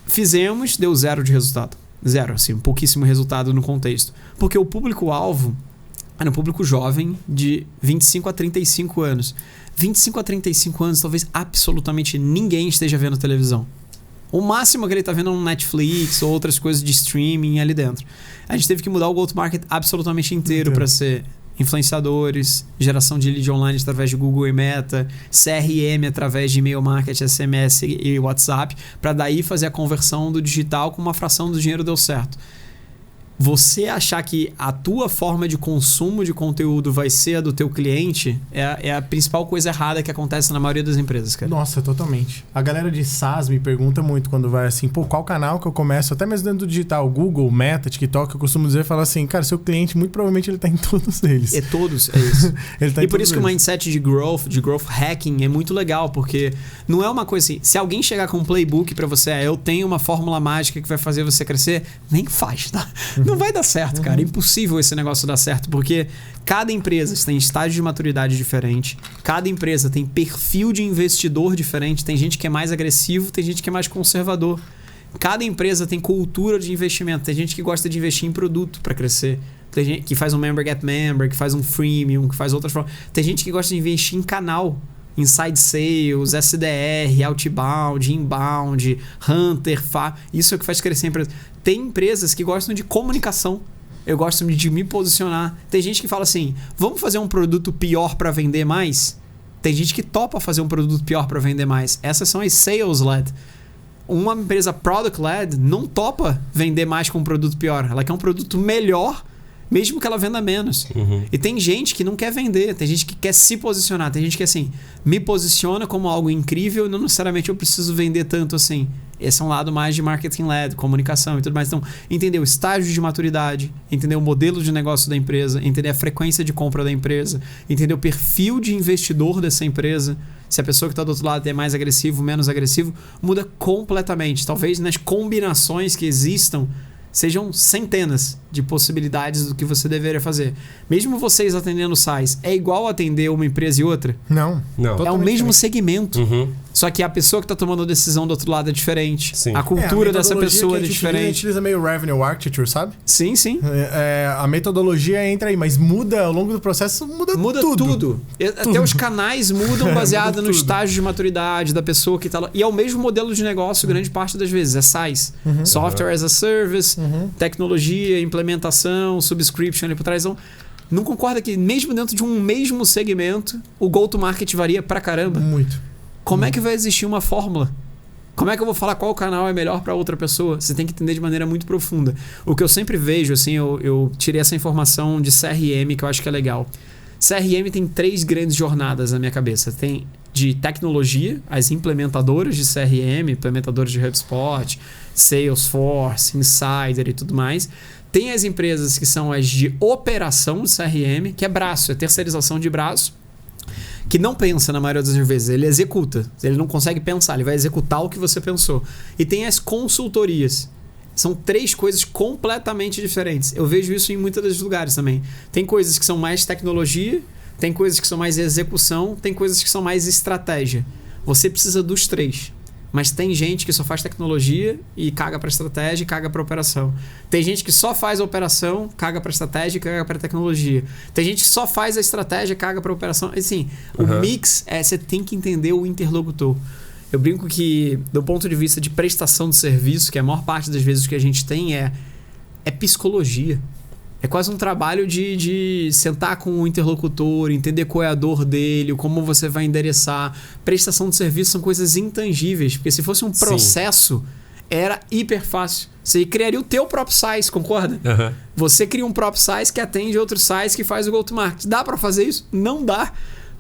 Fizemos, deu 0 de resultado. 0, assim, pouquíssimo resultado no contexto. Porque o público-alvo era um público jovem de 25 a 35 anos. 25 a 35 anos, talvez absolutamente ninguém esteja vendo televisão. O máximo que ele está vendo é um Netflix ou outras coisas de streaming ali dentro. A gente teve que mudar o go-to-market absolutamente inteiro para ser influenciadores, geração de lead online através de Google e Meta, CRM através de e-mail marketing, SMS e WhatsApp, para daí fazer a conversão do digital com uma fração do dinheiro deu certo. Você achar que a tua forma de consumo de conteúdo vai ser a do teu cliente é a principal coisa errada que acontece na maioria das empresas, cara. Nossa, totalmente. A galera de SaaS me pergunta muito quando vai assim, qual canal que eu começo? Até mesmo dentro do digital, Google, Meta, TikTok, eu costumo dizer, fala assim, cara, seu cliente, muito provavelmente ele tá em todos eles. É todos, é isso. Ele tá e por isso que o mindset de growth hacking é muito legal, porque não é uma coisa assim, se alguém chegar com um playbook pra você, eu tenho uma fórmula mágica que vai fazer você crescer, nem faz, tá? Não vai dar certo, cara. É impossível esse negócio dar certo, porque cada empresa tem estágio de maturidade diferente, cada empresa tem perfil de investidor diferente, tem gente que é mais agressivo, tem gente que é mais conservador. Cada empresa tem cultura de investimento, tem gente que gosta de investir em produto para crescer, tem gente que faz um member get member, que faz um freemium, que faz outras formas. Tem gente que gosta de investir em canal, inside sales, SDR, outbound, inbound, hunter, isso é o que faz crescer a empresa. Tem empresas que gostam de comunicação. Eu gosto de me posicionar. Tem gente que fala assim, vamos fazer um produto pior para vender mais? Tem gente que topa fazer um produto pior para vender mais. Essas são as sales-led. Uma empresa product-led não topa vender mais com um produto pior. Ela quer um produto melhor, mesmo que ela venda menos. E tem gente que não quer vender, tem gente que quer se posicionar, tem gente que assim, me posiciona como algo incrível e não necessariamente eu preciso vender tanto assim. Esse é um lado mais de marketing-led, comunicação e tudo mais. Então, entender o estágio de maturidade, entender o modelo de negócio da empresa, entender a frequência de compra da empresa, entender o perfil de investidor dessa empresa. Se a pessoa que está do outro lado é mais agressivo, menos agressivo, muda completamente. Talvez nas combinações que existam, sejam centenas de possibilidades do que você deveria fazer. Mesmo vocês atendendo SaaS, é igual atender uma empresa e outra? Não. É o mesmo segmento. Só que a pessoa que está tomando a decisão do outro lado é diferente. Sim. A cultura dessa pessoa é diferente. A gente utiliza meio revenue architecture, sabe? Sim. A metodologia entra aí, mas muda ao longo do processo, muda tudo. Até os canais mudam baseado no estágio de maturidade da pessoa que está lá. E é o mesmo modelo de negócio, grande parte das vezes. É SaaS. Software as a Service, tecnologia, implementação, subscription ali por trás. Então, não concorda que mesmo dentro de um mesmo segmento, o go-to-market varia pra caramba? Muito. Como é que vai existir uma fórmula? Como é que eu vou falar qual canal é melhor para outra pessoa? Você tem que entender de maneira muito profunda. O que eu sempre vejo, assim, eu tirei essa informação de CRM que eu acho que é legal. CRM tem 3 grandes jornadas na minha cabeça. Tem de tecnologia, as implementadoras de CRM, implementadoras de HubSpot, Salesforce, Insider e tudo mais. Tem as empresas que são as de operação de CRM, que é braço, é terceirização de braço, que não pensa na maioria das vezes, ele executa. Ele não consegue pensar, ele vai executar o que você pensou. E tem as consultorias. São 3 coisas completamente diferentes. Eu vejo isso em muitos dos lugares também. Tem coisas que são mais tecnologia, tem coisas que são mais execução, tem coisas que são mais estratégia. Você precisa dos 3. Mas tem gente que só faz tecnologia e caga para estratégia e caga para operação. Tem gente que só faz a operação, caga para estratégia e caga para tecnologia. Tem gente que só faz a estratégia e caga para operação. Assim, o mix você tem que entender o interlocutor. Eu brinco que, do ponto de vista de prestação de serviço, que a maior parte das vezes que a gente tem é psicologia. É quase um trabalho de sentar com o interlocutor, entender qual é a dor dele, como você vai endereçar. Prestação de serviço são coisas intangíveis, porque se fosse um processo, era hiper fácil. Você criaria o teu próprio size, concorda? Aham. Você cria um próprio size que atende outro size que faz o go-to-market. Dá pra fazer isso? Não dá.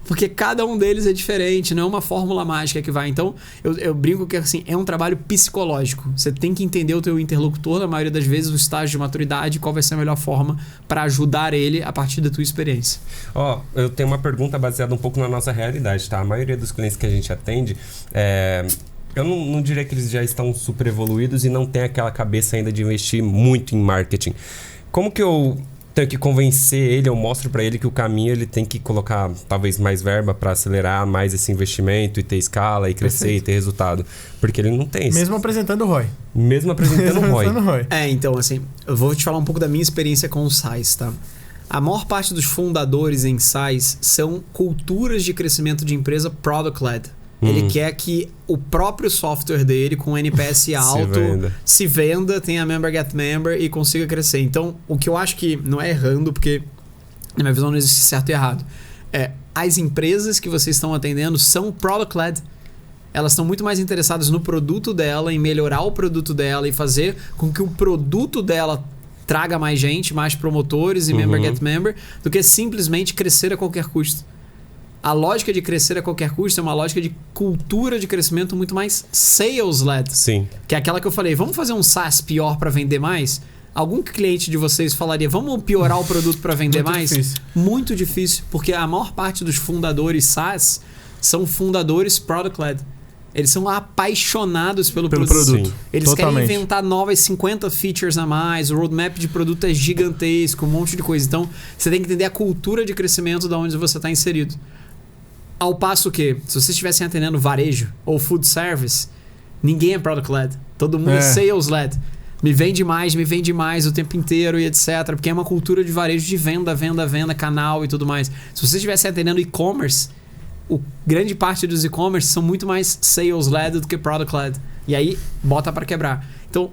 Porque cada um deles é diferente, não é uma fórmula mágica que vai. Então, eu brinco que assim, é um trabalho psicológico. Você tem que entender o teu interlocutor, na maioria das vezes, o estágio de maturidade, qual vai ser a melhor forma para ajudar ele a partir da tua experiência. Eu tenho uma pergunta baseada um pouco na nossa realidade, tá? A maioria dos clientes que a gente atende, eu não diria que eles já estão super evoluídos e não tem aquela cabeça ainda de investir muito em marketing. Como que eu tenho que convencer ele, eu mostro para ele que o caminho ele tem que colocar talvez mais verba para acelerar mais esse investimento e ter escala e crescer e ter resultado? Porque ele não tem isso. Mesmo apresentando o ROI. Mesmo apresentando o ROI. Então assim, eu vou te falar um pouco da minha experiência com o SaaS, tá? A maior parte dos fundadores em SaaS são culturas de crescimento de empresa product-led. Ele quer que o próprio software dele, com NPS alto, se venda, tenha member get member e consiga crescer. Então, o que eu acho que não é errando, porque na minha visão não existe certo e errado, as empresas que vocês estão atendendo são product-led. Elas estão muito mais interessadas no produto dela, em melhorar o produto dela e fazer com que o produto dela traga mais gente, mais promotores e member get member, do que simplesmente crescer a qualquer custo. A lógica de crescer a qualquer custo é uma lógica de cultura de crescimento muito mais sales-led. Sim. Que é aquela que eu falei, vamos fazer um SaaS pior para vender mais? Algum cliente de vocês falaria, vamos piorar o produto para vender mais? Difícil. Muito difícil, porque a maior parte dos fundadores SaaS são fundadores product-led. Eles são apaixonados pelo produto. Sim. Eles Totalmente. querem inventar novas 50 features a mais, o roadmap de produto é gigantesco, um monte de coisa. Então, você tem que entender a cultura de crescimento de onde você está inserido. Ao passo que, se vocês estivessem atendendo varejo ou food service, ninguém é product-led. Todo mundo é sales-led. Me vende mais o tempo inteiro e etc. Porque é uma cultura de varejo de venda, canal e tudo mais. Se vocês estivessem atendendo e-commerce, grande parte dos e-commerce são muito mais sales-led do que product-led. E aí, bota para quebrar. Então,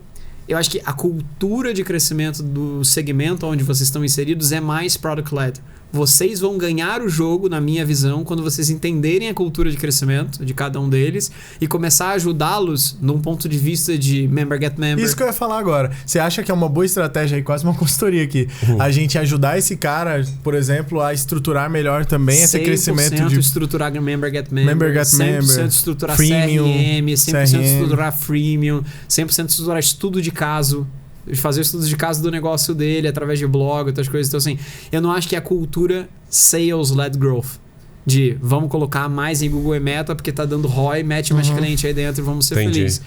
eu acho que a cultura de crescimento do segmento onde vocês estão inseridos é mais product-led. Vocês vão ganhar o jogo, na minha visão, quando vocês entenderem a cultura de crescimento de cada um deles e começar a ajudá-los num ponto de vista de member get member. Isso que eu ia falar agora. Você acha que é uma boa estratégia aí, quase uma consultoria aqui, a gente ajudar esse cara, por exemplo, a estruturar melhor também esse crescimento de... 100% estruturar member get member, 100% estruturar freemium, CRM, 100% estruturar freemium, 100% estruturar estudo de caso, fazer estudos de caso do negócio dele através de blog, outras coisas. Então, assim, eu não acho que é a cultura sales-led growth. De vamos colocar mais em Google e Meta porque tá dando ROI, mete mais cliente aí dentro e vamos ser felizes.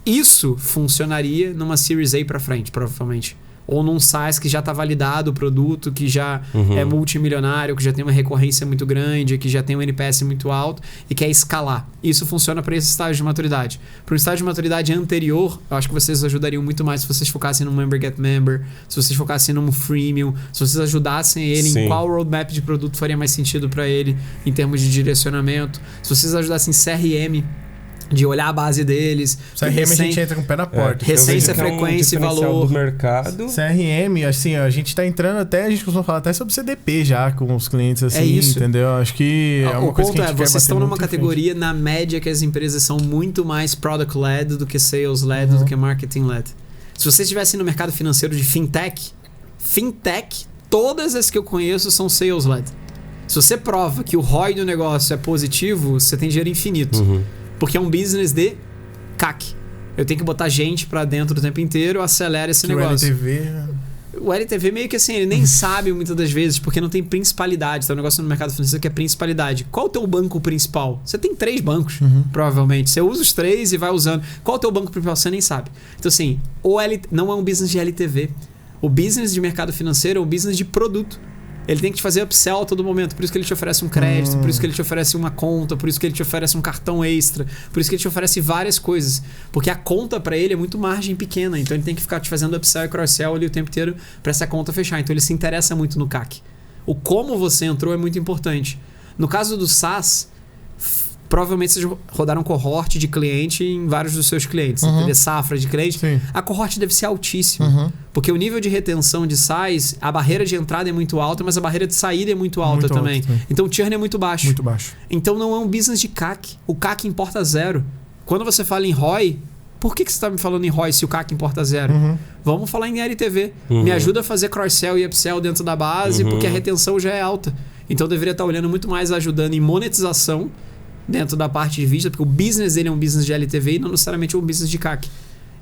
Isso funcionaria numa Series A pra frente, provavelmente. Ou num SaaS que já está validado o produto, que já é multimilionário, que já tem uma recorrência muito grande, que já tem um NPS muito alto e quer escalar. Isso funciona para esse estágio de maturidade. Para um estágio de maturidade anterior, eu acho que vocês ajudariam muito mais se vocês focassem no Member Get Member, se vocês focassem no Freemium, se vocês ajudassem ele em qual roadmap de produto faria mais sentido para ele em termos de direcionamento, se vocês ajudassem CRM, de olhar a base deles. CRM a gente entra com o pé na porta. Recência, frequência e valor. Do mercado. CRM, assim, a gente tá entrando até, a gente costuma falar até sobre CDP já com os clientes, assim, entendeu? Acho que é uma coisa que a gente quer vocês estão numa categoria, na média, que as empresas são muito mais product-led do que sales-led, do que marketing-led. Se vocês estivessem no mercado financeiro de fintech, todas as que eu conheço são sales-led. Se você prova que o ROI do negócio é positivo, você tem dinheiro infinito. Porque é um business de CAC. Eu tenho que botar gente pra dentro o tempo inteiro, acelera esse negócio. O LTV meio que assim, ele nem sabe muitas das vezes, porque não tem principalidade. Tem um negócio no mercado financeiro que é principalidade. Qual é o teu banco principal? Você tem 3 bancos, provavelmente. Você usa os 3 e vai usando. Qual é o teu banco principal? Você nem sabe. Então assim, não é um business de LTV. O business de mercado financeiro é um business de produto. Ele tem que te fazer upsell a todo momento. Por isso que ele te oferece um crédito, por isso que ele te oferece uma conta, por isso que ele te oferece um cartão extra, por isso que ele te oferece várias coisas. Porque a conta para ele é muito margem pequena. Então ele tem que ficar te fazendo upsell e cross-sell ali o tempo inteiro para essa conta fechar. Então ele se interessa muito no CAC. O como você entrou é muito importante. No caso do SaaS, provavelmente vocês rodaram cohort de cliente em vários dos seus clientes. Entendeu? Safra de cliente. Sim. A cohort deve ser altíssima. Porque o nível de retenção de SaaS, a barreira de entrada é muito alta, mas a barreira de saída é muito alta também. Então o churn é muito baixo. Muito baixo. Então não é um business de CAC. O CAC importa zero. Quando você fala em ROI, Por que você está me falando em ROI se o CAC importa zero? Vamos falar em LTV. Me ajuda a fazer cross-sell e upsell dentro da base, porque a retenção já é alta. Então eu deveria estar olhando muito mais ajudando em monetização dentro da parte de vista, porque o business dele é um business de LTV e não necessariamente um business de CAC.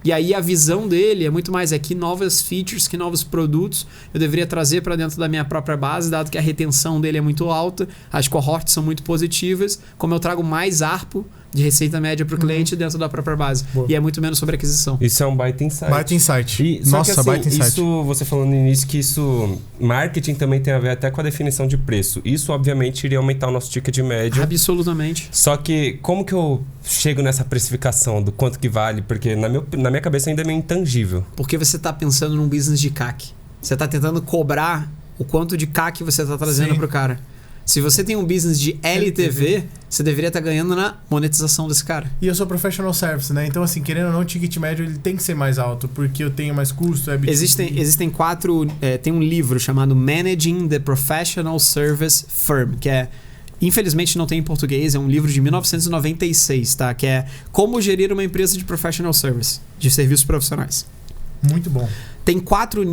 E aí a visão dele é muito mais que novas features, que novos produtos eu deveria trazer para dentro da minha própria base, dado que a retenção dele é muito alta, as cohorts são muito positivas, como eu trago mais ARPU de receita média para o cliente dentro da própria base. Boa. E é muito menos sobre aquisição. Isso é um baita insight. Baita insight. Nossa, Nossa, baita insight. Isso, você falando no início que isso... Marketing também tem a ver até com a definição de preço. Isso, obviamente, iria aumentar o nosso ticket médio. Absolutamente. Só que, como que eu chego nessa precificação do quanto que vale? Porque na minha cabeça ainda é meio intangível. Porque você está pensando num business de CAC. Você está tentando cobrar o quanto de CAC você está trazendo para o cara. Se você tem um business de LTV, você deveria estar ganhando na monetização desse cara. E eu sou professional service, né? Então, assim, querendo ou não, o ticket médio ele tem que ser mais alto, porque eu tenho mais custo. Existem 4... tem um livro chamado Managing the Professional Service Firm, que é... Infelizmente não tem em português, é um livro de 1996, tá? Que é Como Gerir uma Empresa de Professional Service, de serviços profissionais. Muito bom. Tem 4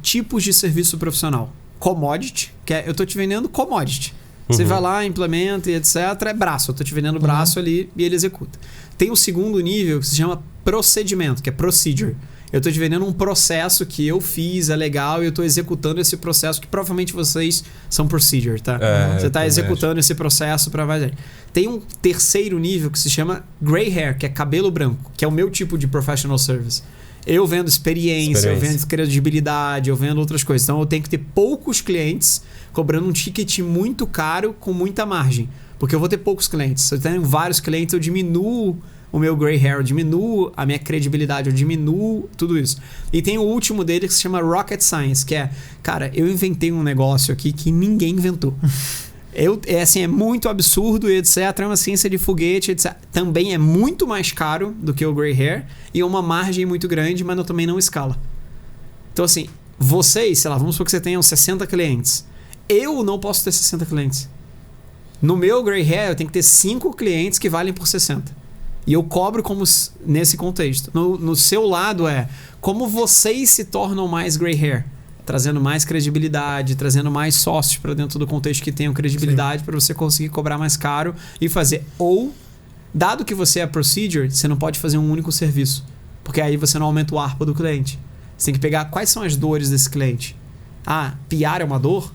tipos de serviço profissional. Commodity, que é eu tô te vendendo commodity. Você vai lá, implementa e etc. É braço, eu tô te vendendo braço ali e ele executa. Tem o segundo nível que se chama procedimento, que é procedure. Eu tô te vendendo um processo que eu fiz, é legal, e eu tô executando esse processo que provavelmente vocês são procedure, tá? Você tá executando esse processo para mais. Tem um terceiro nível que se chama gray hair, que é cabelo branco, que é o meu tipo de professional service. Eu vendo experiência, eu vendo credibilidade, eu vendo outras coisas. Então eu tenho que ter poucos clientes cobrando um ticket muito caro com muita margem. Porque eu vou ter poucos clientes. Se eu tenho vários clientes, eu diminuo o meu gray hair, eu diminuo a minha credibilidade, eu diminuo tudo isso. E tem o último dele que se chama Rocket Science, que é, cara, eu inventei um negócio aqui que ninguém inventou. É muito absurdo, etc. É uma ciência de foguete, etc. Também é muito mais caro do que o gray hair e é uma margem muito grande, mas também não escala. Então, assim, vocês, sei lá, vamos supor que você tenham 60 clientes. Eu não posso ter 60 clientes. No meu gray hair, eu tenho que ter 5 clientes que valem por 60. E eu cobro como nesse contexto. No seu lado como vocês se tornam mais gray hair. Trazendo mais credibilidade, trazendo mais sócios para dentro do contexto que tenham credibilidade para você conseguir cobrar mais caro e fazer. Ou, dado que você é procedure, você não pode fazer um único serviço. Porque aí você não aumenta o ARPA do cliente. Você tem que pegar quais são as dores desse cliente. PR é uma dor,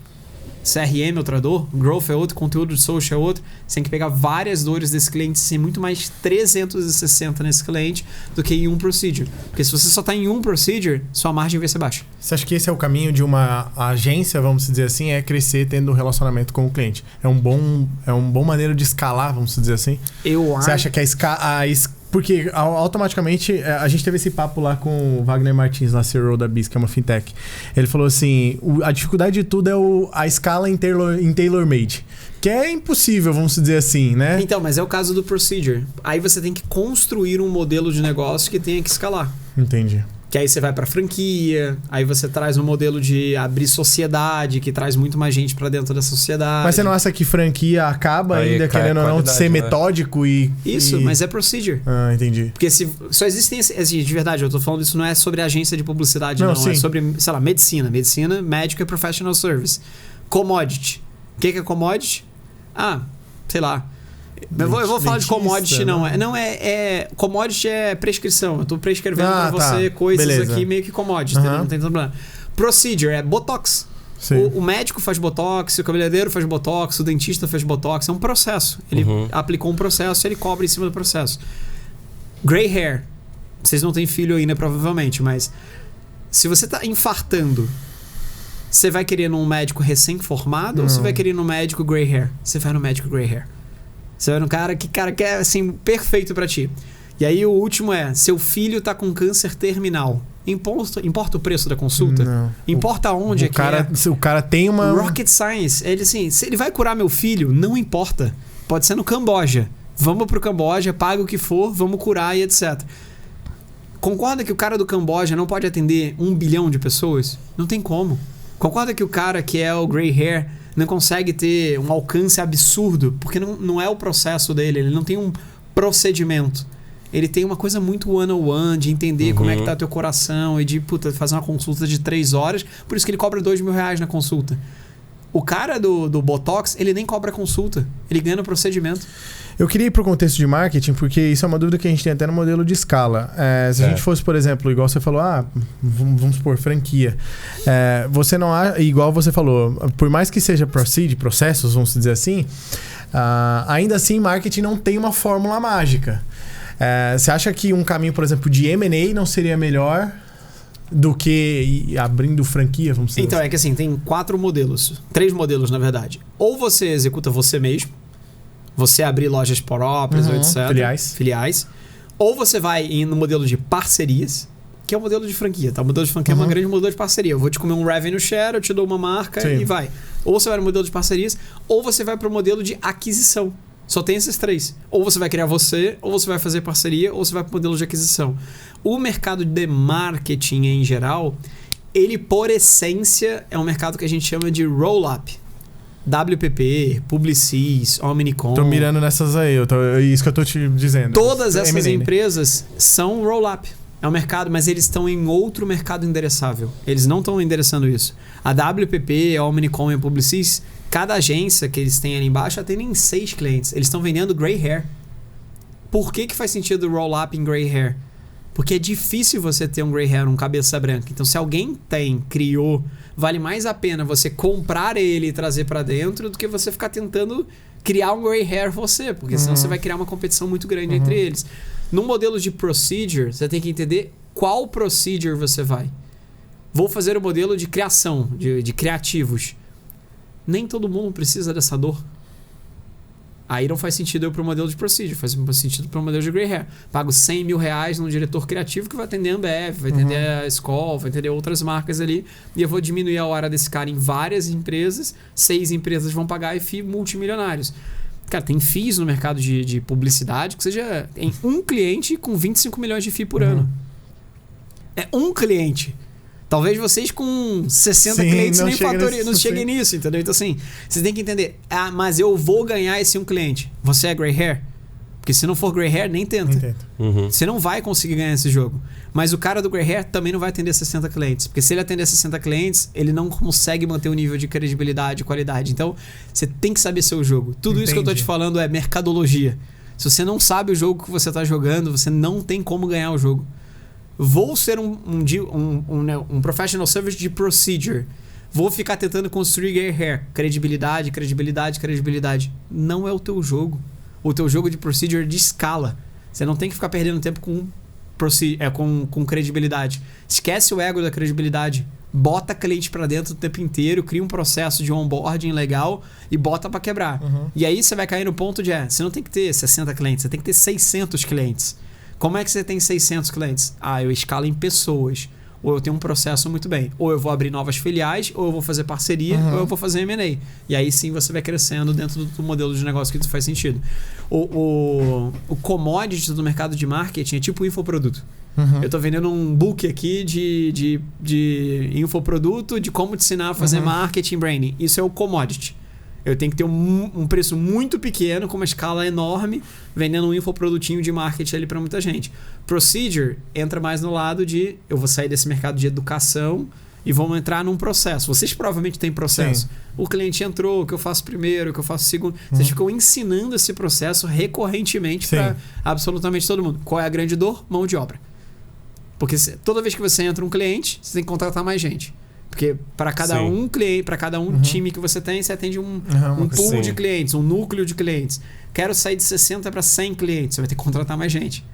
CRM é outra dor, Growth é outro, conteúdo de social é outro. Você tem que pegar várias dores desse cliente e ser muito mais 360 nesse cliente do que em um procedure. Porque se você só está em um procedure, sua margem vai ser baixa. Você acha que esse é o caminho de uma agência, vamos dizer assim, é crescer tendo um relacionamento com o cliente? É um bom maneira de escalar, vamos dizer assim? Você acha que porque automaticamente a gente teve esse papo lá com o Wagner Martins, lá CEO da BIS, que é uma fintech. Ele falou assim, a dificuldade de tudo é a escala em tailor-made. Que é impossível, vamos dizer assim, né? Então, mas é o caso do procedure. Aí você tem que construir um modelo de negócio que tenha que escalar. Entendi. Que aí você vai para franquia, aí você traz um modelo de abrir sociedade, que traz muito mais gente para dentro da sociedade. Mas você não acha que franquia acaba aí ainda querendo ou não ser metódico e... Isso, mas é procedure. Entendi. Porque só existem... Assim, de verdade, eu tô falando isso não é sobre agência de publicidade, não. É sobre, sei lá, medicina. Medicina, médico é professional service. Commodity. O que é commodity? Sei lá. Eu vou falar de commodity, não. Commodity é prescrição. Eu tô prescrevendo pra você coisas aqui meio que commodity, não tem problema. Procedure é botox. O médico faz botox, o cabeleireiro faz botox, o dentista faz botox. É um processo. Ele aplicou um processo, ele cobra em cima do processo. Gray hair. Vocês não têm filho ainda, provavelmente, mas se você tá infartando, você vai querer num médico recém-formado ou você vai querer num médico gray hair? Você vai no médico gray hair. Você vai no cara que é assim, perfeito pra ti. E aí o último seu filho tá com câncer terminal. Importa o preço da consulta? Não. Importa onde o cara tem uma... Rocket Science. Ele assim, se ele vai curar meu filho, não importa. Pode ser no Camboja. Vamos pro Camboja, paga o que for, vamos curar e etc. Concorda que o cara do Camboja não pode atender 1 bilhão de pessoas? Não tem como. Concorda que o cara que é o gray hair não consegue ter um alcance absurdo, porque não é o processo dele, ele não tem um procedimento. ele tem uma coisa muito one-on-one, de entender como é que tá teu coração e de fazer uma consulta de 3 horas. Por isso que ele cobra R$2.000 na consulta. O cara do Botox, ele nem cobra consulta. Ele ganha no procedimento. Eu queria ir pro contexto de marketing, porque isso é uma dúvida que a gente tem até no modelo de escala. Se a gente fosse, por exemplo, igual você falou, vamos supor, franquia. Você não há, igual você falou, por mais que seja processos, vamos dizer assim, ainda assim, marketing não tem uma fórmula mágica. Você acha que um caminho, por exemplo, de M&A não seria melhor do que ir abrindo franquia, vamos dizer Então, assim? é que assim, tem 3 modelos, na verdade. Ou você executa você mesmo, você abrir lojas próprias, etc. Filiais. Ou você vai no modelo de parcerias, que é o modelo de franquia, tá? O modelo de franquia é um grande modelo de parceria. Eu vou te comer um revenue share, eu te dou uma marca e vai. Ou você vai no modelo de parcerias, ou você vai para o modelo de aquisição. Só tem esses 3. Ou você vai criar você, ou você vai fazer parceria, ou você vai para o modelo de aquisição. O mercado de marketing em geral, ele por essência é um mercado que a gente chama de roll-up. WPP, Publicis, Omnicom. Tô mirando nessas aí, isso que eu tô te dizendo. Todas essas empresas são roll-up. É um mercado, mas eles estão em outro mercado endereçável. Eles não estão endereçando isso. A WPP, a Omnicom e a Publicis, cada agência que eles têm ali embaixo atendem 6 clientes. Eles estão vendendo gray hair. Por que faz sentido roll-up em gray hair? Porque é difícil você ter um gray hair, um cabeça branca. Então, se alguém criou, vale mais a pena você comprar ele e trazer para dentro do que você ficar tentando criar um gray hair você. Porque senão você vai criar uma competição muito grande entre eles. No modelo de procedure, você tem que entender qual procedure você vai. Vou fazer o modelo de criação, de criativos. Nem todo mundo precisa dessa dor. Aí não faz sentido eu ir para o modelo de procedure, faz sentido para o modelo de gray hair. Pago R$100.000 num diretor criativo que vai atender a Ambev, vai atender a Skol, vai atender outras marcas ali, e eu vou diminuir a hora desse cara em várias empresas, 6 empresas vão pagar e FII multimilionários. Cara, tem FIIs no mercado de publicidade que seja em um cliente com 25 milhões de FII por ano. É um cliente. Talvez vocês com 60 clientes nem fatorem, não cheguem nisso, entendeu? Então assim, vocês têm que entender, mas eu vou ganhar esse um cliente. Você é gray hair? Porque se não for gray hair, nem tenta. Você não vai conseguir ganhar esse jogo. Mas o cara do gray hair também não vai atender 60 clientes. Porque se ele atender 60 clientes, ele não consegue manter o nível de credibilidade e qualidade. Então, você tem que saber seu jogo. Tudo isso que eu tô te falando é mercadologia. Se você não sabe o jogo que você está jogando, você não tem como ganhar o jogo. Vou ser um professional service de procedure. Vou ficar tentando construir gray hair. Credibilidade. Não é o teu jogo. O teu jogo de procedure de escala. Você não tem que ficar perdendo tempo com credibilidade. Esquece o ego da credibilidade. Bota cliente pra dentro o tempo inteiro, cria um processo de onboarding legal e bota pra quebrar. E aí você vai cair no ponto de você não tem que ter 60 clientes, você tem que ter 600 clientes. Como é que você tem 600 clientes? Eu escalo em pessoas. Ou eu tenho um processo muito bem. Ou eu vou abrir novas filiais, ou eu vou fazer parceria, ou eu vou fazer M&A. E aí sim você vai crescendo dentro do modelo de negócio que isso faz sentido. O commodity do mercado de marketing é tipo infoproduto. Eu tô vendendo um book aqui de infoproduto, de como te ensinar a fazer marketing, branding. Isso é o commodity. Eu tenho que ter um preço muito pequeno, com uma escala enorme, vendendo um infoprodutinho de marketing ali para muita gente. Procedure entra mais no lado de eu vou sair desse mercado de educação e vamos entrar num processo. Vocês provavelmente têm processo. Sim. O cliente entrou, o que eu faço primeiro, o que eu faço segundo. Vocês ficam ensinando esse processo recorrentemente para absolutamente todo mundo. Qual é a grande dor? Mão de obra. Porque toda vez que você entra um cliente, você tem que contratar mais gente. Porque para cada um cliente, para cada time que você tem, você atende um pool de clientes, um núcleo de clientes. Quero sair de 60 para 100 clientes, você vai ter que contratar mais gente.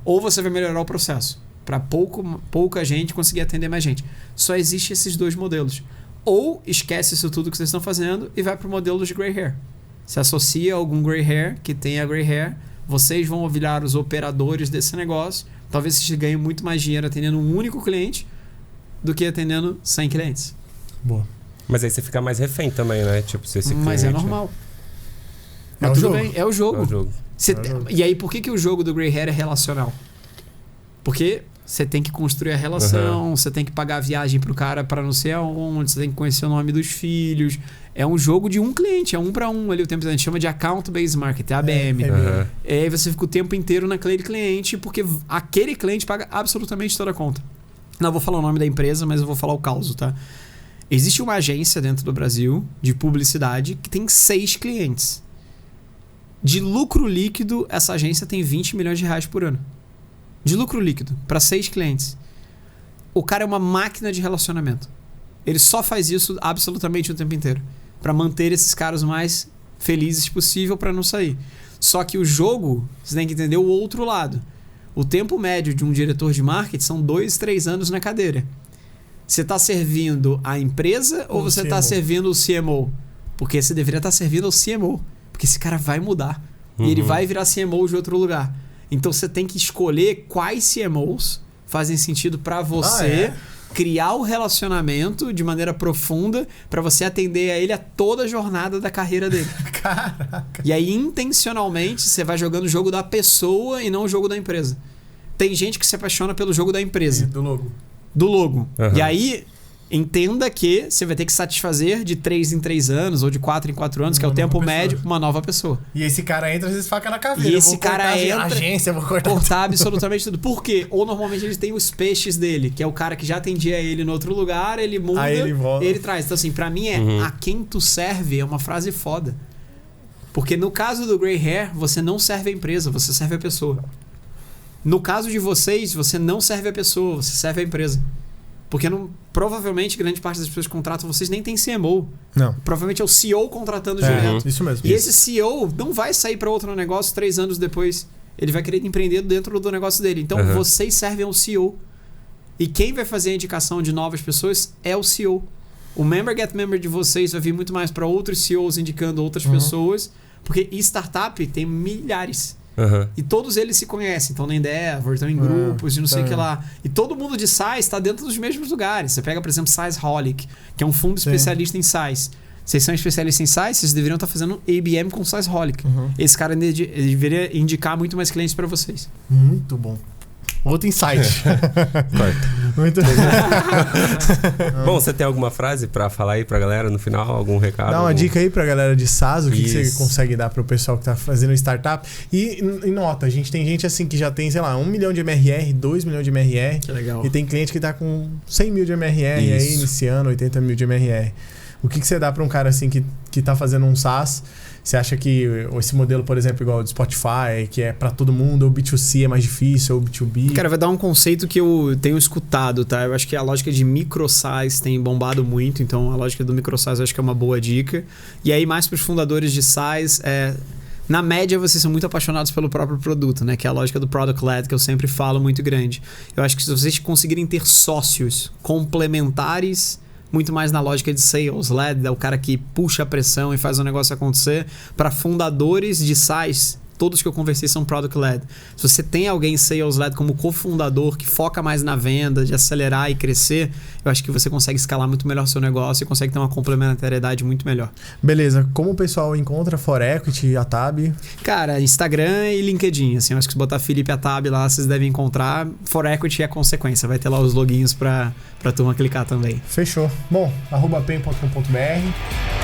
Ou você vai melhorar o processo, para pouca gente conseguir atender mais gente. Só existe esses 2 modelos. Ou esquece isso tudo que vocês estão fazendo e vai para o modelo de gray hair. Se associa a algum gray hair que tenha gray hair, vocês vão virar os operadores desse negócio. Talvez vocês ganhem muito mais dinheiro atendendo um único cliente do que atendendo 100 clientes. Boa. Mas aí você fica mais refém também, né? Tipo, se esse cliente... Mas é normal. Mas tudo bem, é o jogo. E aí, por que o jogo do gray hair é relacional? Porque você tem que construir a relação, você tem que pagar a viagem pro cara para não sei aonde, você tem que conhecer o nome dos filhos. É um jogo de um cliente, é 1 para 1 ali o tempo inteiro. A gente chama de Account Based Marketing, ABM. E aí você fica o tempo inteiro naquele cliente, porque aquele cliente paga absolutamente toda a conta. Não vou falar o nome da empresa, mas eu vou falar o caso, tá? Existe uma agência dentro do Brasil de publicidade que tem 6 clientes. De lucro líquido, essa agência tem 20 milhões de reais por ano. De lucro líquido, para 6 clientes. O cara é uma máquina de relacionamento. Ele só faz isso absolutamente o tempo inteiro. Para manter esses caras o mais felizes possível para não sair. Só que o jogo, você tem que entender o outro lado. O tempo médio de um diretor de marketing são 2, 3 anos na cadeira. Você está servindo a empresa ou você está servindo o CMO? Porque você deveria estar servindo ao CMO. Porque esse cara vai mudar. E ele vai virar CMO de outro lugar. Então você tem que escolher quais CMOs fazem sentido para você criar o relacionamento de maneira profunda para você atender a ele a toda a jornada da carreira dele. Caraca. E aí, intencionalmente, você vai jogando o jogo da pessoa e não o jogo da empresa. Tem gente que se apaixona pelo jogo da empresa. Do logo. Do logo. E aí, entenda que você vai ter que satisfazer de 3 em 3 anos ou de 4 em 4 anos, que é o tempo médio, uma nova pessoa. E esse cara entra, às vezes faca na caveira. E esse cara entra, agência, vou cortar absolutamente tudo. Por quê? Ou normalmente ele tem os peixes dele, que é o cara que já atendia ele no outro lugar, ele muda, aí ele volta. Ele traz. Então assim, pra mim a quem tu serve é uma frase foda. Porque no caso do Grey Hair, você não serve a empresa, você serve a pessoa. No caso de vocês, você não serve a pessoa, você serve a empresa. Porque provavelmente grande parte das pessoas que contratam vocês nem tem CMO. Não. Provavelmente é o CEO contratando direto. Isso mesmo. E esse CEO não vai sair para outro negócio 3 anos depois. Ele vai querer empreender dentro do negócio dele. Então vocês servem ao CEO. E quem vai fazer a indicação de novas pessoas é o CEO. O Member Get Member de vocês vai vir muito mais para outros CEOs indicando outras pessoas. Porque startup tem milhares. E todos eles se conhecem. Estão na Endeavor, estão em grupos e não sei o que lá. E todo mundo de SaaS está dentro dos mesmos lugares. Você pega, por exemplo, SaaSholic, que é um fundo especialista em SaaS. Vocês são especialistas em SaaS, vocês deveriam estar fazendo ABM com SaaSholic. Esse cara deveria indicar muito mais clientes para vocês. Muito bom. Outro insight. Muito Bom, você tem alguma frase pra falar aí pra galera no final? Algum recado? Dá uma dica aí pra galera de SaaS, o que você consegue dar pro pessoal que tá fazendo startup. E nota, a gente tem gente assim que já tem, sei lá, 1 milhão de MRR, 2 milhões de MRR. Que legal. E tem cliente que tá com 100 mil de MRR aí, iniciando 80 mil de MRR. O que você dá pra um cara assim que tá fazendo um SaaS? Você acha que esse modelo, por exemplo, igual o do Spotify, que é para todo mundo, ou B2C é mais difícil, ou B2B? Cara, vai dar um conceito que eu tenho escutado, tá? Eu acho que a lógica de micro-size tem bombado muito, então a lógica do micro-size eu acho que é uma boa dica. E aí, mais para os fundadores de size, na média, vocês são muito apaixonados pelo próprio produto, né? Que é a lógica do product-led, que eu sempre falo, muito grande. Eu acho que se vocês conseguirem ter sócios complementares, muito mais na lógica de sales-led, é o cara que puxa a pressão e faz o negócio acontecer. Para fundadores de SaaS, todos que eu conversei são product-led. Se você tem alguém sales-led como cofundador que foca mais na venda, de acelerar e crescer, eu acho que você consegue escalar muito melhor o seu negócio e consegue ter uma complementariedade muito melhor. Beleza. Como o pessoal encontra ForEquity, Atab? Cara, Instagram e LinkedIn. Assim, eu acho que se botar Felipe Atab lá, vocês devem encontrar. ForEquity é consequência. Vai ter lá os loginhos pra turma clicar também. Fechou. Bom, @pen.com.br.